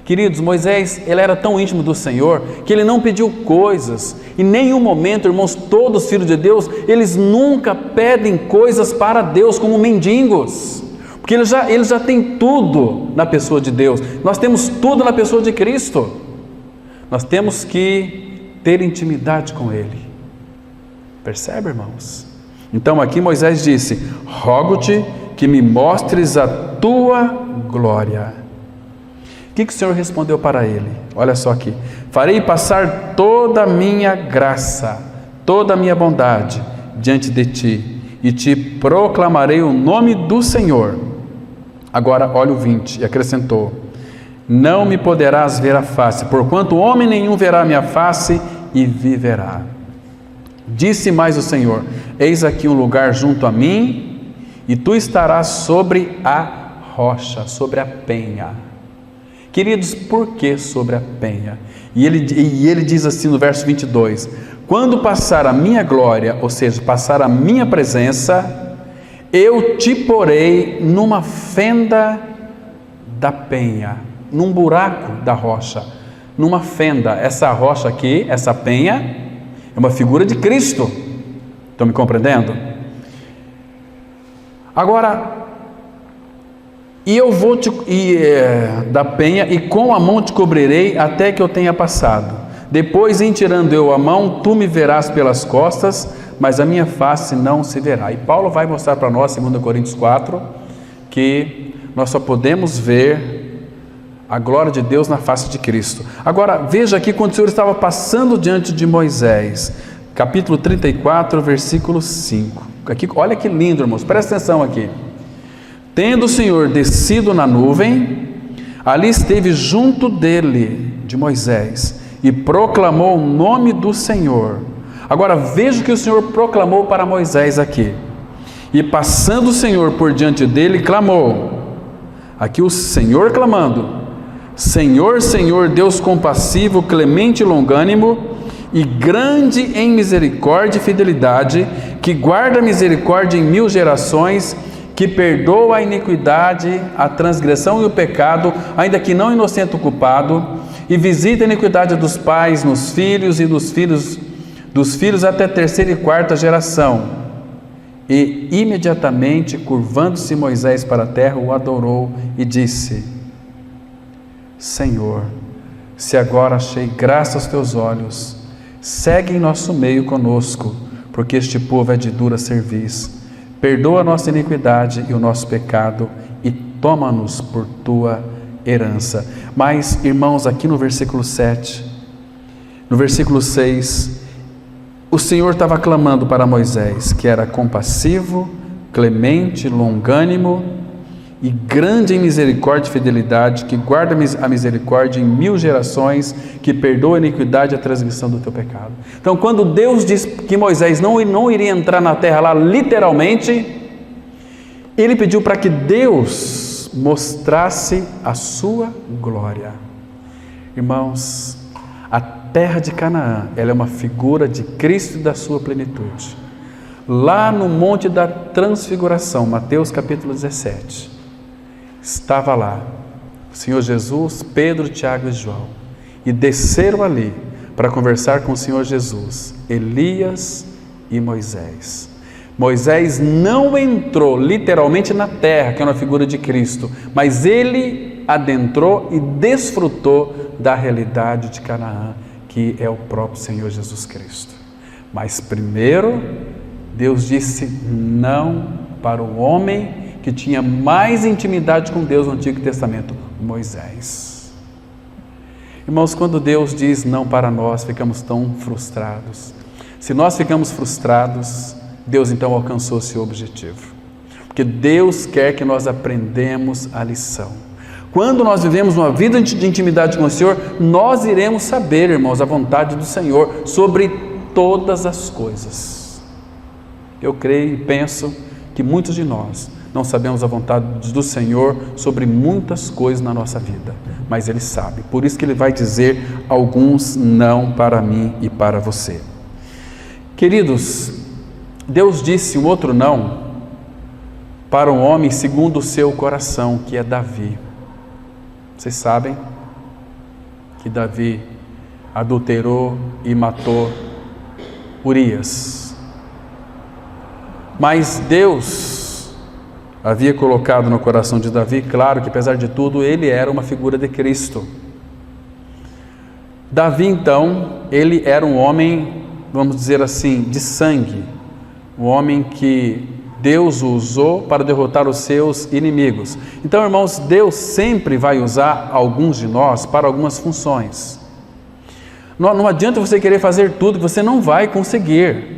Queridos, Moisés, ele era tão íntimo do Senhor, que ele não pediu coisas, em nenhum momento, irmãos, todos os filhos de Deus, eles nunca pedem coisas para Deus como mendigos, porque eles já têm tudo na pessoa de Deus. Nós temos tudo na pessoa de Cristo, nós temos que ter intimidade com Ele, percebe, irmãos? Então aqui Moisés disse, rogo-te que me mostres a tua glória. O que o Senhor respondeu para ele? Olha só aqui, farei passar toda a minha graça, toda a minha bondade diante de ti, e te proclamarei o nome do Senhor. Agora olha o 20, e acrescentou, não me poderás ver a face, porquanto homem nenhum verá a minha face e viverá. Disse mais o Senhor, eis aqui um lugar junto a mim, e tu estarás sobre a rocha, sobre a penha. Queridos, por que sobre a penha? E ele diz assim no verso 22, quando passar a minha glória, ou seja, passar a minha presença, eu te porei numa fenda da penha, num buraco da rocha, numa fenda. Essa rocha aqui, essa penha, é uma figura de Cristo. Estão me compreendendo? Agora, E eu vou da penha, e com a mão te cobrirei até que eu tenha passado. Depois, em tirando eu a mão, tu me verás pelas costas, mas a minha face não se verá. E Paulo vai mostrar para nós, 2 Coríntios 4, que nós só podemos ver a glória de Deus na face de Cristo. Agora, veja aqui quando o Senhor estava passando diante de Moisés, capítulo 34, versículo 5. Aqui, olha que lindo, irmãos, presta atenção aqui. Tendo o Senhor descido na nuvem, ali esteve junto dele, de Moisés, e proclamou o nome do Senhor. Agora veja o que o Senhor proclamou para Moisés aqui. E passando o Senhor por diante dele, clamou. Aqui o Senhor clamando: Senhor, Senhor, Deus compassivo, clemente e longânimo, e grande em misericórdia e fidelidade, que guarda a misericórdia em 1000 gerações, que perdoa a iniquidade, a transgressão e o pecado, ainda que não inocente o culpado, e visita a iniquidade dos pais nos filhos e dos filhos até a 3ª e 4ª geração. E imediatamente, curvando-se Moisés para a terra, o adorou e disse: Senhor, se agora achei graça aos teus olhos, segue em nosso meio conosco, porque este povo é de dura cerviz. Perdoa a nossa iniquidade e o nosso pecado, e toma-nos por tua herança. Mas, irmãos, aqui no versículo 7, no versículo 6, o Senhor estava clamando para Moisés, que era compassivo, clemente, longânimo e grande em misericórdia e fidelidade, que guarda a misericórdia em 1000 gerações, que perdoa a iniquidade e a transgressão do teu pecado. Então, quando Deus diz que Moisés não iria entrar na terra lá literalmente, ele pediu para que Deus mostrasse a sua glória. Irmãos, a terra de Canaã, ela é uma figura de Cristo e da sua plenitude. Lá no Monte da Transfiguração, Mateus capítulo 17, estava lá o Senhor Jesus, Pedro, Tiago e João, e desceram ali para conversar com o Senhor Jesus, Elias e Moisés. Moisés não entrou literalmente na terra, que é uma figura de Cristo, mas ele adentrou e desfrutou da realidade de Canaã, que é o próprio Senhor Jesus Cristo. Mas primeiro, Deus disse não para o homem que tinha mais intimidade com Deus no Antigo Testamento, Moisés. Irmãos, quando Deus diz não para nós, ficamos tão frustrados. Se nós ficamos frustrados, Deus então alcançou seu objetivo. Porque Deus quer que nós aprendamos a lição. Quando nós vivemos uma vida de intimidade com o Senhor, nós iremos saber, irmãos, a vontade do Senhor sobre todas as coisas. Eu creio e penso que muitos de nós não sabemos a vontade do Senhor sobre muitas coisas na nossa vida, mas Ele sabe. Por isso que Ele vai dizer alguns não para mim e para você. Queridos, Deus disse um outro não para um homem segundo o seu coração, que é Davi. Vocês sabem que Davi adulterou e matou Urias. Mas Deus havia colocado no coração de Davi, claro que apesar de tudo, ele era uma figura de Cristo. Davi então, ele era um homem, vamos dizer assim, de sangue, um homem que Deus o usou para derrotar os seus inimigos. Então, irmãos, Deus sempre vai usar alguns de nós para algumas funções. Não adianta você querer fazer tudo, que você não vai conseguir.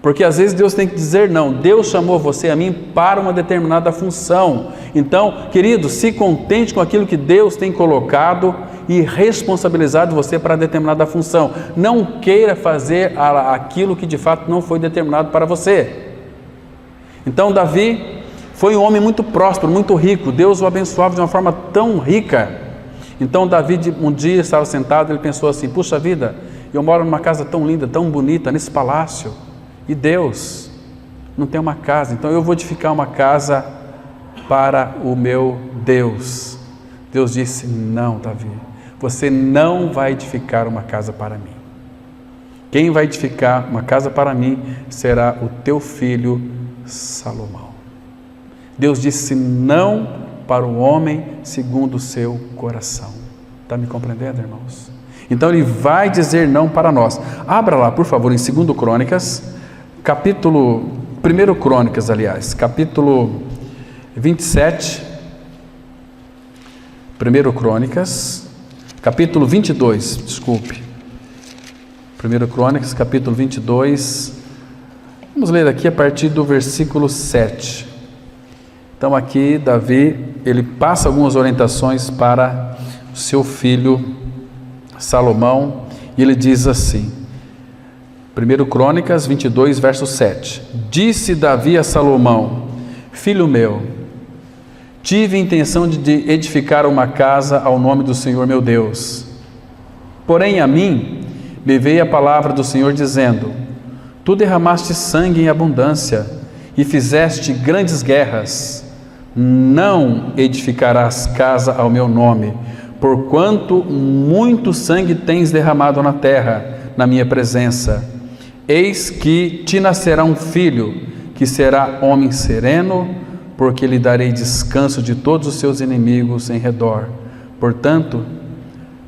Porque às vezes Deus tem que dizer não. Deus chamou você a mim para uma determinada função. Então, querido, se contente com aquilo que Deus tem colocado e responsabilizado você para determinada função. Não queira fazer aquilo que de fato não foi determinado para você. Então, Davi foi um homem muito próspero, muito rico. Deus o abençoava de uma forma tão rica. Então, Davi um dia estava sentado, ele pensou assim: puxa vida, eu moro numa casa tão linda, tão bonita, nesse palácio. E Deus não tem uma casa, então eu vou edificar uma casa para o meu Deus. Deus disse: não, Davi, você não vai edificar uma casa para mim. Quem vai edificar uma casa para mim será o teu filho Salomão. Deus disse não para o homem segundo o seu coração. Está me compreendendo, irmãos? Então ele vai dizer não para nós. Abra lá, por favor, em 2 Crônicas, capítulo 1 Crônicas, aliás, capítulo 27, 1 Crônicas, capítulo 22, desculpe. 1 Crônicas, capítulo 22, vamos ler aqui a partir do versículo 7. Então aqui Davi, ele passa algumas orientações para o seu filho Salomão, e ele diz assim, 1 Crônicas 22, verso 7. Disse Davi a Salomão: filho meu, tive intenção de edificar uma casa ao nome do Senhor meu Deus. Porém a mim me veio a palavra do Senhor dizendo: tu derramaste sangue em abundância e fizeste grandes guerras. Não edificarás casa ao meu nome, porquanto muito sangue tens derramado na terra, na minha presença. Eis que te nascerá um filho, que será homem sereno, porque lhe darei descanso de todos os seus inimigos em redor. Portanto,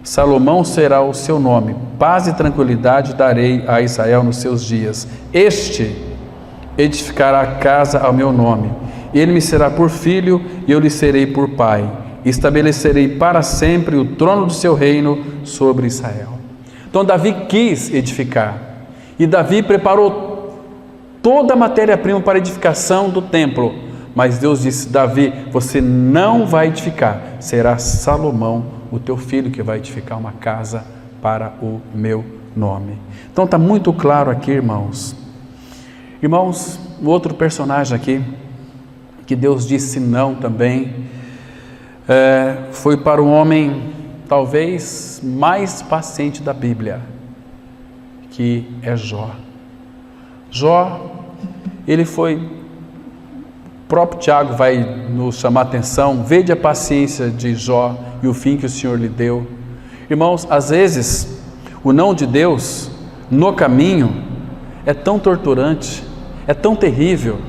Salomão será o seu nome, paz e tranquilidade darei a Israel nos seus dias. Este edificará casa ao meu nome, ele me será por filho e eu lhe serei por pai. Estabelecerei para sempre o trono do seu reino sobre Israel. Então Davi quis edificar, e Davi preparou toda a matéria-prima para a edificação do templo, mas Deus disse: Davi, você não vai edificar, será Salomão, o teu filho, que vai edificar uma casa para o meu nome. Então está muito claro aqui, irmãos. Irmãos, o outro personagem aqui, que Deus disse não também, foi para o homem talvez mais paciente da Bíblia, que é Jó. Jó, ele foi, o próprio Tiago vai nos chamar a atenção, vede a paciência de Jó e o fim que o Senhor lhe deu. Irmãos, às vezes o não de Deus no caminho é tão torturante, é tão terrível,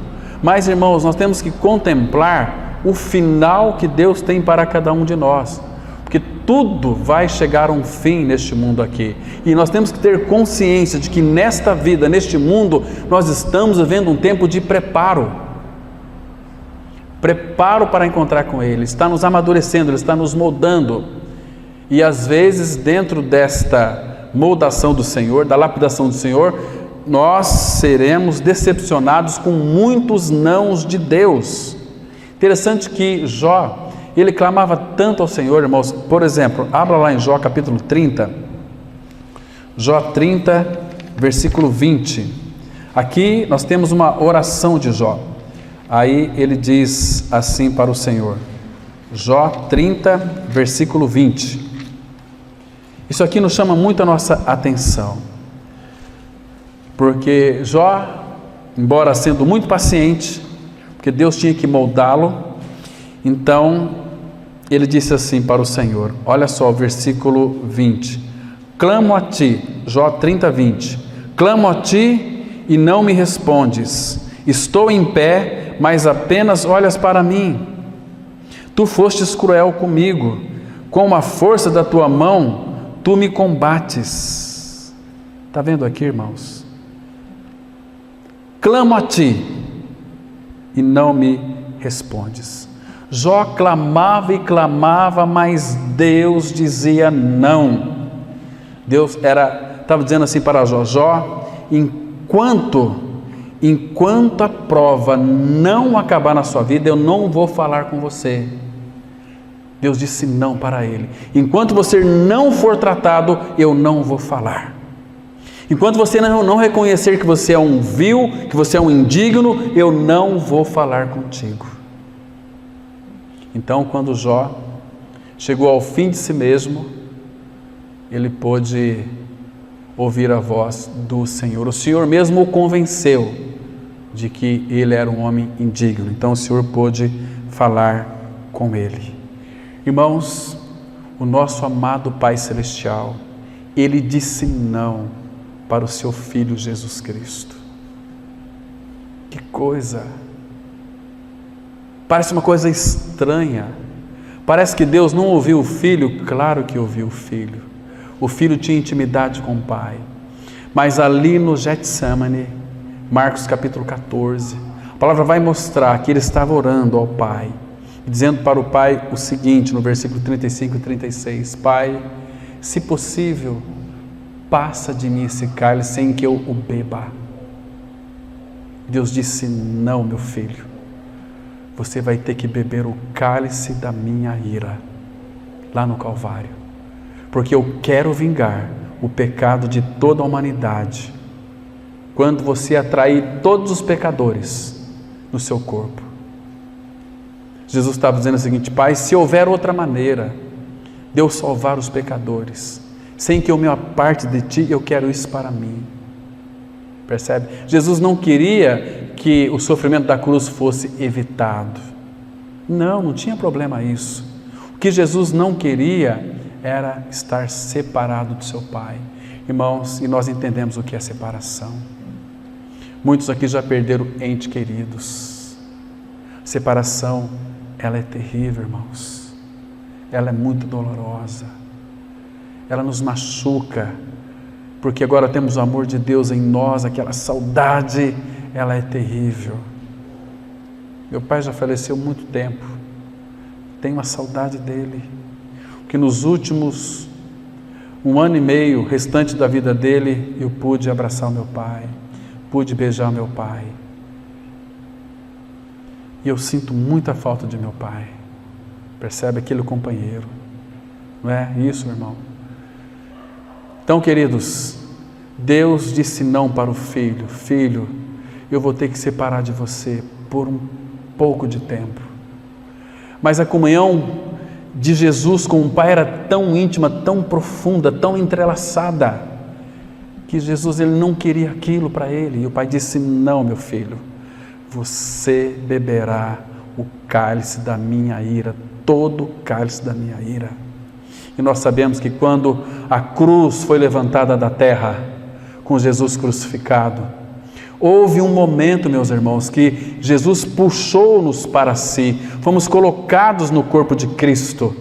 mas irmãos, nós temos que contemplar o final que Deus tem para cada um de nós, porque tudo vai chegar a um fim neste mundo aqui, e nós temos que ter consciência de que nesta vida, neste mundo, nós estamos vivendo um tempo de preparo para encontrar com Ele. Está nos amadurecendo, Ele está nos moldando, e às vezes dentro desta moldação do Senhor, da lapidação do Senhor, nós seremos decepcionados com muitos nãos de Deus. Interessante que Jó, ele clamava tanto ao Senhor, irmãos. Por exemplo, abra lá em Jó capítulo 30, Jó 30, versículo 20. Aqui nós temos uma oração de Jó. Aí ele diz assim para o Senhor, Jó 30, versículo 20. Isso aqui nos chama muito a nossa atenção, porque Jó, embora sendo muito paciente, porque Deus tinha que moldá-lo, então ele disse assim para o Senhor, olha só o versículo 20, clamo a ti, Jó 30, 20, clamo a ti e não me respondes, estou em pé, mas apenas olhas para mim, tu fostes cruel comigo, com a força da tua mão, tu me combates. Está vendo aqui, irmãos? Clamo a ti e não me respondes. Jó clamava e clamava, mas Deus dizia não. Deus estava dizendo assim para Jó, Jó, enquanto a prova não acabar na sua vida, eu não vou falar com você. Deus disse não para ele. Enquanto você não for tratado, eu não vou falar. Enquanto você não reconhecer que você é um vil, que você é um indigno, eu não vou falar contigo. Então, quando Jó chegou ao fim de si mesmo, ele pôde ouvir a voz do Senhor. O Senhor mesmo o convenceu de que ele era um homem indigno. Então o Senhor pôde falar com ele. Irmãos, o nosso amado Pai Celestial, Ele disse não para o seu Filho Jesus Cristo. Que coisa! Parece uma coisa estranha. Parece que Deus não ouviu o filho. Claro que ouviu o filho. O filho tinha intimidade com o pai. Mas ali no Getsemane, Marcos capítulo 14, a palavra vai mostrar que ele estava orando ao pai, dizendo para o pai o seguinte, no versículo 35 e 36, Pai, se possível, passa de mim esse cálice sem que eu o beba. Deus disse, não, meu filho, você vai ter que beber o cálice da minha ira, lá no Calvário, porque eu quero vingar o pecado de toda a humanidade, quando você atrair todos os pecadores no seu corpo. Jesus estava dizendo o seguinte, Pai, se houver outra maneira de eu salvar os pecadores, sem que eu me aparte de Ti, eu quero isso para mim. Percebe? Jesus não queria que o sofrimento da cruz fosse evitado. Não tinha problema isso. O que Jesus não queria era estar separado do seu Pai. Irmãos, e nós entendemos o que é separação. Muitos aqui já perderam entes queridos. Separação, ela é terrível, irmãos. Ela é muito dolorosa. Ela nos machuca, porque agora temos o amor de Deus em nós, aquela saudade, ela é terrível. Meu pai já faleceu há muito tempo, tenho uma saudade dele, que nos últimos 1 ano e meio, restante da vida dele, eu pude abraçar o meu pai, pude beijar o meu pai, e eu sinto muita falta de meu pai. Percebe? Aquele companheiro, não é isso, irmão? Então, queridos, Deus disse não para o filho, filho, eu vou ter que separar de você por um pouco de tempo. Mas a comunhão de Jesus com o Pai era tão íntima, tão profunda, tão entrelaçada, que Jesus ele não queria aquilo para ele. E o Pai disse, não, meu filho, você beberá o cálice da minha ira, todo o cálice da minha ira. E nós sabemos que quando a cruz foi levantada da terra, com Jesus crucificado, houve um momento, meus irmãos, que Jesus puxou-nos para si, fomos colocados no corpo de Cristo.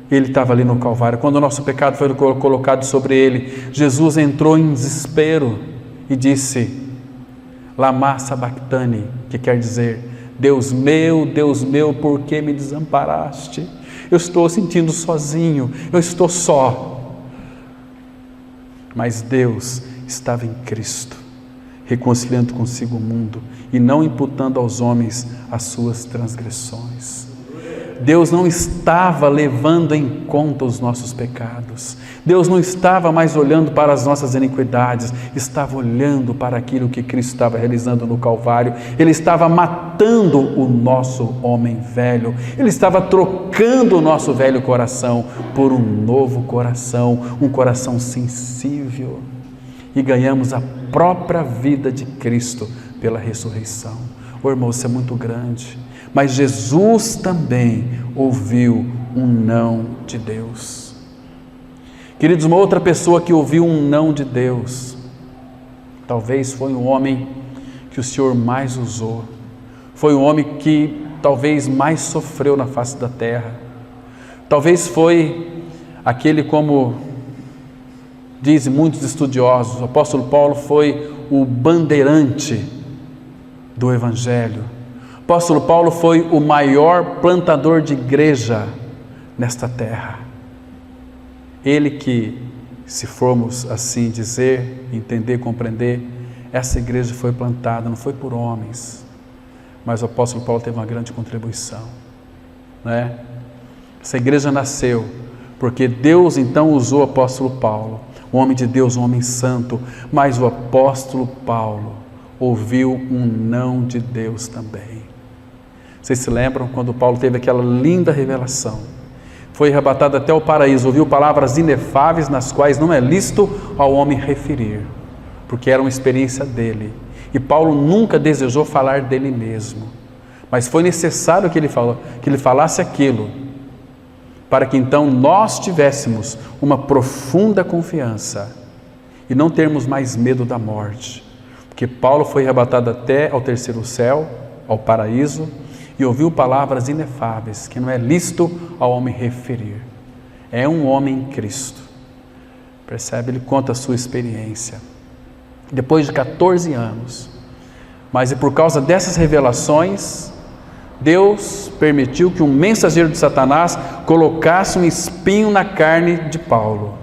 Ele estava ali no Calvário. Quando o nosso pecado foi colocado sobre ele, Jesus entrou em desespero e disse, Lama sabachthani, que quer dizer, Deus meu, por que me desamparaste? Eu estou sentindo sozinho, eu estou só. Mas Deus estava em Cristo, reconciliando consigo o mundo e não imputando aos homens as suas transgressões. Deus não estava levando em conta os nossos pecados. Deus não estava mais olhando para as nossas iniquidades, estava olhando para aquilo que Cristo estava realizando no Calvário. Ele estava matando o nosso homem velho, Ele estava trocando o nosso velho coração por um novo coração, um coração sensível. E ganhamos a própria vida de Cristo pela ressurreição. Oh, irmão, isso é muito grande. Mas Jesus também ouviu um não de Deus. Queridos, uma outra pessoa que ouviu um não de Deus, talvez foi um homem que o Senhor mais usou, foi um homem que talvez mais sofreu na face da terra, talvez foi aquele, como dizem muitos estudiosos, o apóstolo Paulo foi o bandeirante do Evangelho. O apóstolo Paulo foi o maior plantador de igreja nesta terra. Ele que, se formos assim dizer, entender, compreender, essa igreja foi plantada, não foi por homens, mas o apóstolo Paulo teve uma grande contribuição, né? Essa igreja nasceu porque Deus então usou o apóstolo Paulo, um homem de Deus, um homem santo, mas o apóstolo Paulo ouviu um não de Deus também. Vocês se lembram quando Paulo teve aquela linda revelação? Foi arrebatado até o paraíso, ouviu palavras inefáveis nas quais não é lícito ao homem referir, porque era uma experiência dele. E Paulo nunca desejou falar dele mesmo, mas foi necessário que ele falasse aquilo, para que então nós tivéssemos uma profunda confiança e não termos mais medo da morte, porque Paulo foi arrebatado até ao terceiro céu, ao paraíso, e ouviu palavras inefáveis, que não é lícito ao homem referir. É um homem em Cristo. Percebe? Ele conta a sua experiência. Depois de 14 anos. Mas e por causa dessas revelações, Deus permitiu que um mensageiro de Satanás colocasse um espinho na carne de Paulo.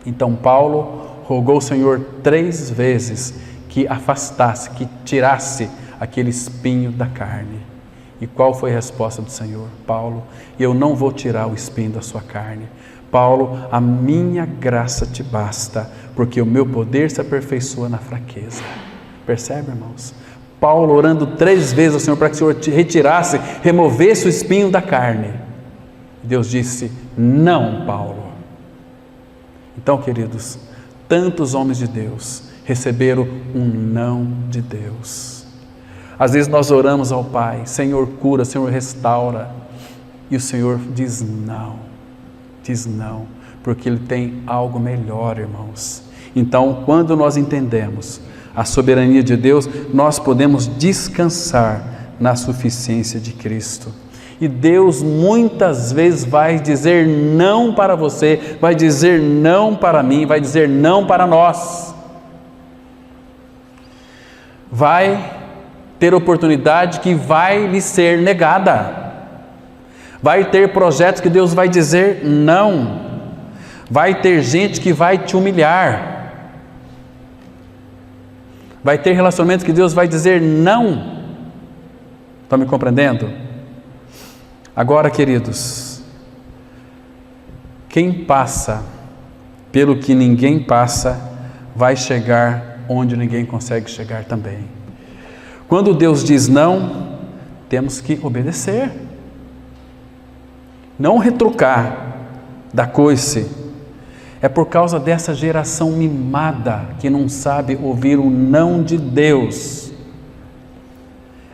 Então Paulo rogou ao Senhor 3 vezes que afastasse, que tirasse aquele espinho da carne. E qual foi a resposta do Senhor? Paulo, eu não vou tirar o espinho da sua carne. Paulo, a minha graça te basta, porque o meu poder se aperfeiçoa na fraqueza. Percebe, irmãos? Paulo orando 3 vezes ao Senhor para que o Senhor retirasse, removesse o espinho da carne. Deus disse, não, Paulo. Então, queridos, tantos homens de Deus receberam um não de Deus. Às vezes nós oramos ao Pai, Senhor cura, Senhor restaura, e o Senhor diz não, porque Ele tem algo melhor, irmãos. Então, quando nós entendemos a soberania de Deus, nós podemos descansar na suficiência de Cristo. E Deus muitas vezes vai dizer não para você, vai dizer não para mim, vai dizer não para nós. Vai ter oportunidade que vai lhe ser negada. Vai ter projetos que Deus vai dizer não. Vai ter gente que vai te humilhar. Vai ter relacionamentos que Deus vai dizer não. Estão me compreendendo? Agora, queridos, quem passa pelo que ninguém passa, vai chegar onde ninguém consegue chegar também. Quando Deus diz não, temos que obedecer. Não retrucar, dar coice. É por causa dessa geração mimada que não sabe ouvir o não de Deus,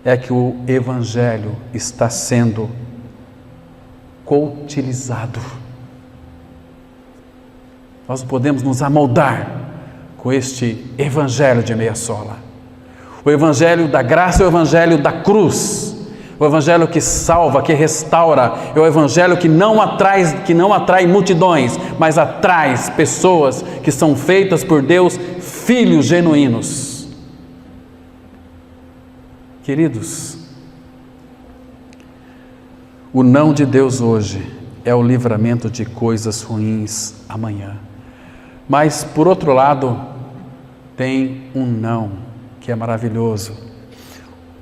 é que o Evangelho está sendo coutilizado. Nós podemos nos amoldar com este Evangelho de meia sola. O Evangelho da graça é o Evangelho da cruz. O Evangelho que salva, que restaura, é o Evangelho que não atrai multidões, mas atrai pessoas que são feitas por Deus, filhos genuínos. Queridos, o não de Deus hoje é o livramento de coisas ruins amanhã. Mas, por outro lado, tem um não que é maravilhoso.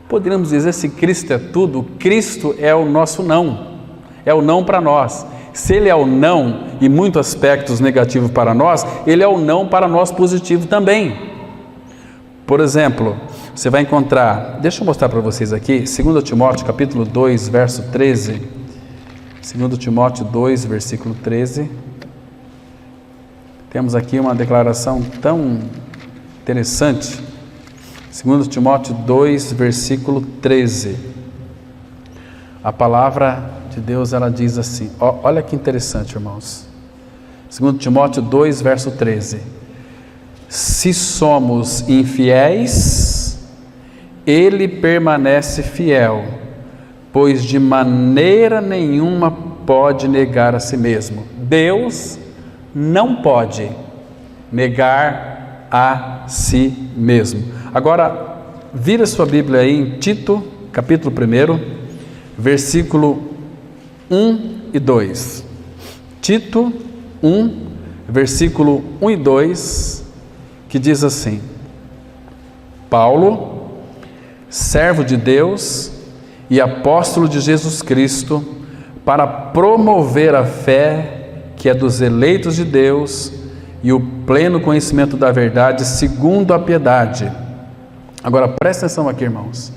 Poderíamos dizer, se Cristo é tudo, Cristo é o nosso não, é o não para nós. Se Ele é o não em muitos aspectos negativos para nós, Ele é o não para nós positivo também. Por exemplo, você vai encontrar, deixa eu mostrar para vocês aqui, 2 Timóteo capítulo 2, verso 13, 2 Timóteo 2, versículo 13, temos aqui uma declaração tão interessante. 2 Timóteo 2, versículo 13. A palavra de Deus, ela diz assim, olha que interessante, irmãos. 2 Timóteo 2, verso 13. Se somos infiéis, Ele permanece fiel, pois de maneira nenhuma pode negar a si mesmo. Deus não pode negar a si mesmo. Agora, vira sua Bíblia aí em Tito, capítulo 1, versículo 1 e 2. Tito 1, versículo 1 e 2, que diz assim: Paulo, servo de Deus e apóstolo de Jesus Cristo, para promover a fé que é dos eleitos de Deus e o pleno conhecimento da verdade segundo a piedade. Agora presta atenção aqui, irmãos.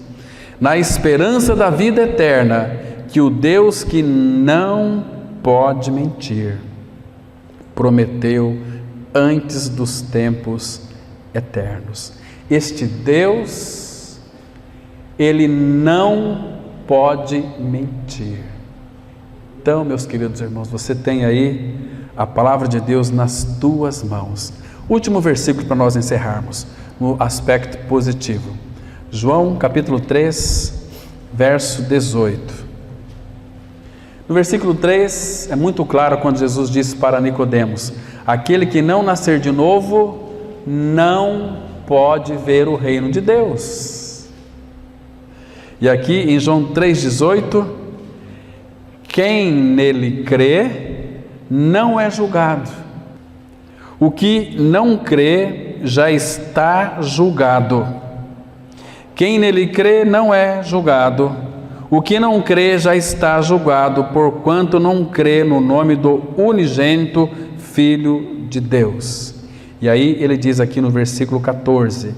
Na esperança da vida eterna, que o Deus que não pode mentir, prometeu antes dos tempos eternos. Este Deus, Ele não pode mentir. Então, meus queridos irmãos, você tem aí a palavra de Deus nas tuas mãos. Último versículo para nós encerrarmos, no aspecto positivo. João capítulo 3, verso 18. No versículo 3 é muito claro quando Jesus disse para Nicodemos: aquele que não nascer de novo não pode ver o reino de Deus. E aqui em João 3,18, quem nele crê não é julgado. O que não crê já está julgado. Quem nele crê não é julgado. O que não crê já está julgado, porquanto não crê no nome do unigênito Filho de Deus. E aí ele diz aqui no versículo 14: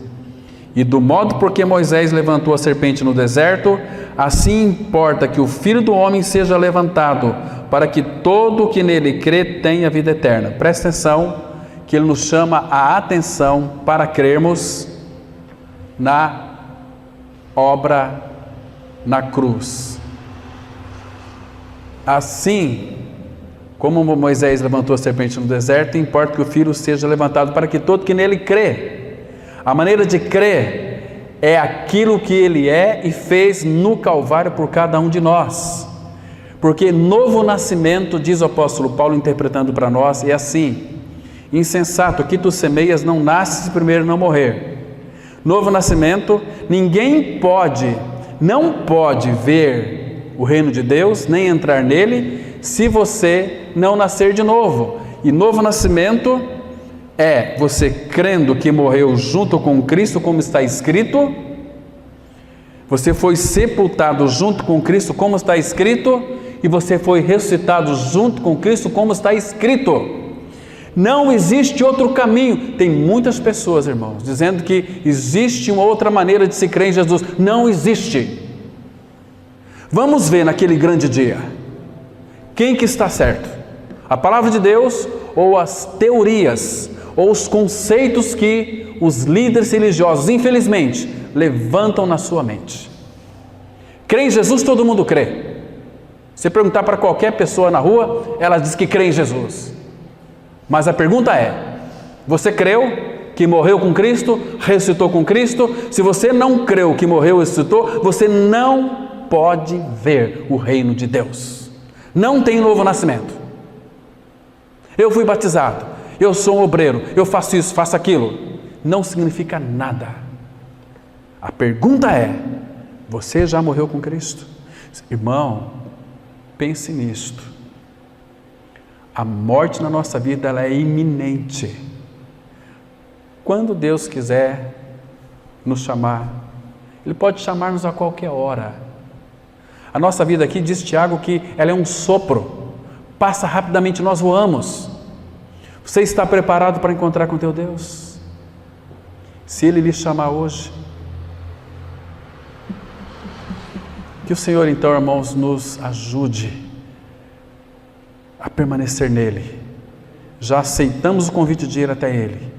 e do modo por que Moisés levantou a serpente no deserto, assim importa que o Filho do Homem seja levantado, para que todo o que nele crê tenha vida eterna. Presta atenção, que ele nos chama a atenção para crermos na obra na cruz. Assim como Moisés levantou a serpente no deserto, importa que o Filho seja levantado para que todo que nele crê. A maneira de crer é aquilo que ele é e fez no Calvário por cada um de nós. Porque novo nascimento, diz o apóstolo Paulo interpretando para nós, é assim: insensato, que tu semeias não nasce se primeiro não morrer. Novo nascimento, ninguém não pode ver o reino de Deus, nem entrar nele, se você não nascer de novo. E novo nascimento é você crendo que morreu junto com Cristo, como está escrito. Você foi sepultado junto com Cristo, como está escrito, e você foi ressuscitado junto com Cristo, como está escrito. Não existe outro caminho. Tem muitas pessoas, irmãos, dizendo que existe uma outra maneira de se crer em Jesus. Não existe. Vamos ver naquele grande dia quem que está certo: a palavra de Deus ou as teorias ou os conceitos que os líderes religiosos, infelizmente, levantam na sua mente. Crê em Jesus, todo mundo crê. Se perguntar para qualquer pessoa na rua, ela diz que crê em Jesus. Mas a pergunta é: você creu que morreu com Cristo, ressuscitou com Cristo? Se você não creu que morreu e ressuscitou, você não pode ver o reino de Deus. Não tem novo nascimento. Eu fui batizado, eu sou um obreiro, eu faço isso, faço aquilo. Não significa nada. A pergunta é: você já morreu com Cristo? Irmão, pense nisto. A morte na nossa vida, ela é iminente. Quando Deus quiser nos chamar, Ele pode chamar-nos a qualquer hora. A nossa vida aqui, diz Tiago, que ela é um sopro, passa rapidamente, nós voamos. Você está preparado para encontrar com teu Deus? Se Ele lhe chamar hoje, que o Senhor então, irmãos, nos ajude a permanecer nele. Já aceitamos o convite de ir até Ele.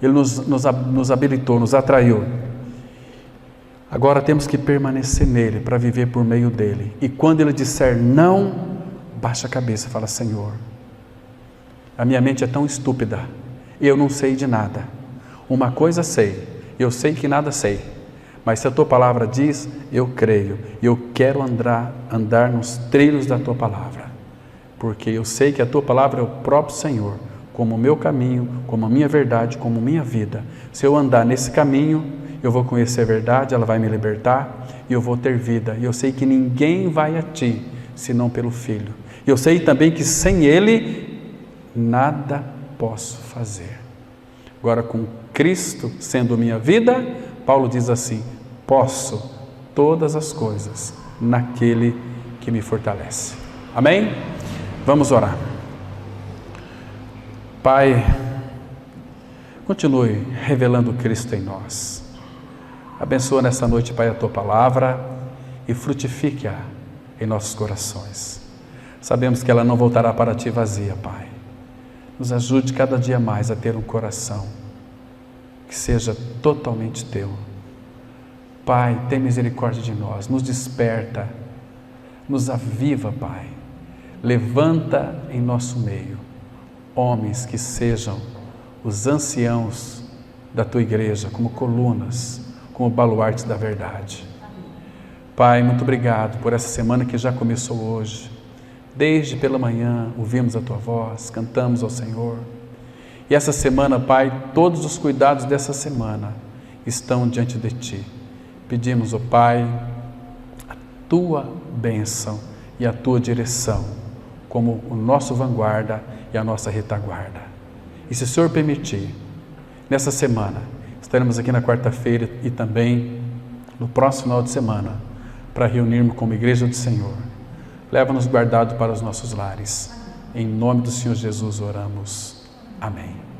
Ele nos habilitou, nos atraiu. Agora temos que permanecer nele para viver por meio dele. E quando Ele disser não, baixa a cabeça e fala: Senhor, a minha mente é tão estúpida, eu não sei de nada. Uma coisa sei, eu sei que nada sei. Mas se a Tua palavra diz, eu creio. Eu quero andar nos trilhos da Tua palavra. Porque eu sei que a Tua palavra é o próprio Senhor, como o meu caminho, como a minha verdade, como a minha vida. Se eu andar nesse caminho, eu vou conhecer a verdade, ela vai me libertar, e eu vou ter vida. E eu sei que ninguém vai a Ti, senão pelo Filho. E eu sei também que sem Ele, nada posso fazer. Agora, com Cristo sendo minha vida, Paulo diz assim: posso todas as coisas naquele que me fortalece. Amém? Vamos orar. Pai, continue revelando Cristo em nós. Abençoa nessa noite, Pai, a Tua palavra e frutifique-a em nossos corações. Sabemos que ela não voltará para Ti vazia, Pai. Nos ajude cada dia mais a ter um coração que seja totalmente Teu. Pai, tem misericórdia de nós, nos desperta, nos aviva, Pai. Levanta em nosso meio homens que sejam os anciãos da Tua igreja, como colunas, como baluartes da verdade. Pai, muito obrigado por essa semana que já começou hoje. Desde pela manhã ouvimos a Tua voz, cantamos ao Senhor. E essa semana, Pai, todos os cuidados dessa semana estão diante de Ti. Pedimos, ó Pai, a Tua bênção e a Tua direção, como o nosso vanguarda e a nossa retaguarda. E se o Senhor permitir, nessa semana, estaremos aqui na quarta-feira e também no próximo final de semana, para reunirmos como Igreja do Senhor. Leva-nos guardado para os nossos lares. Em nome do Senhor Jesus oramos. Amém.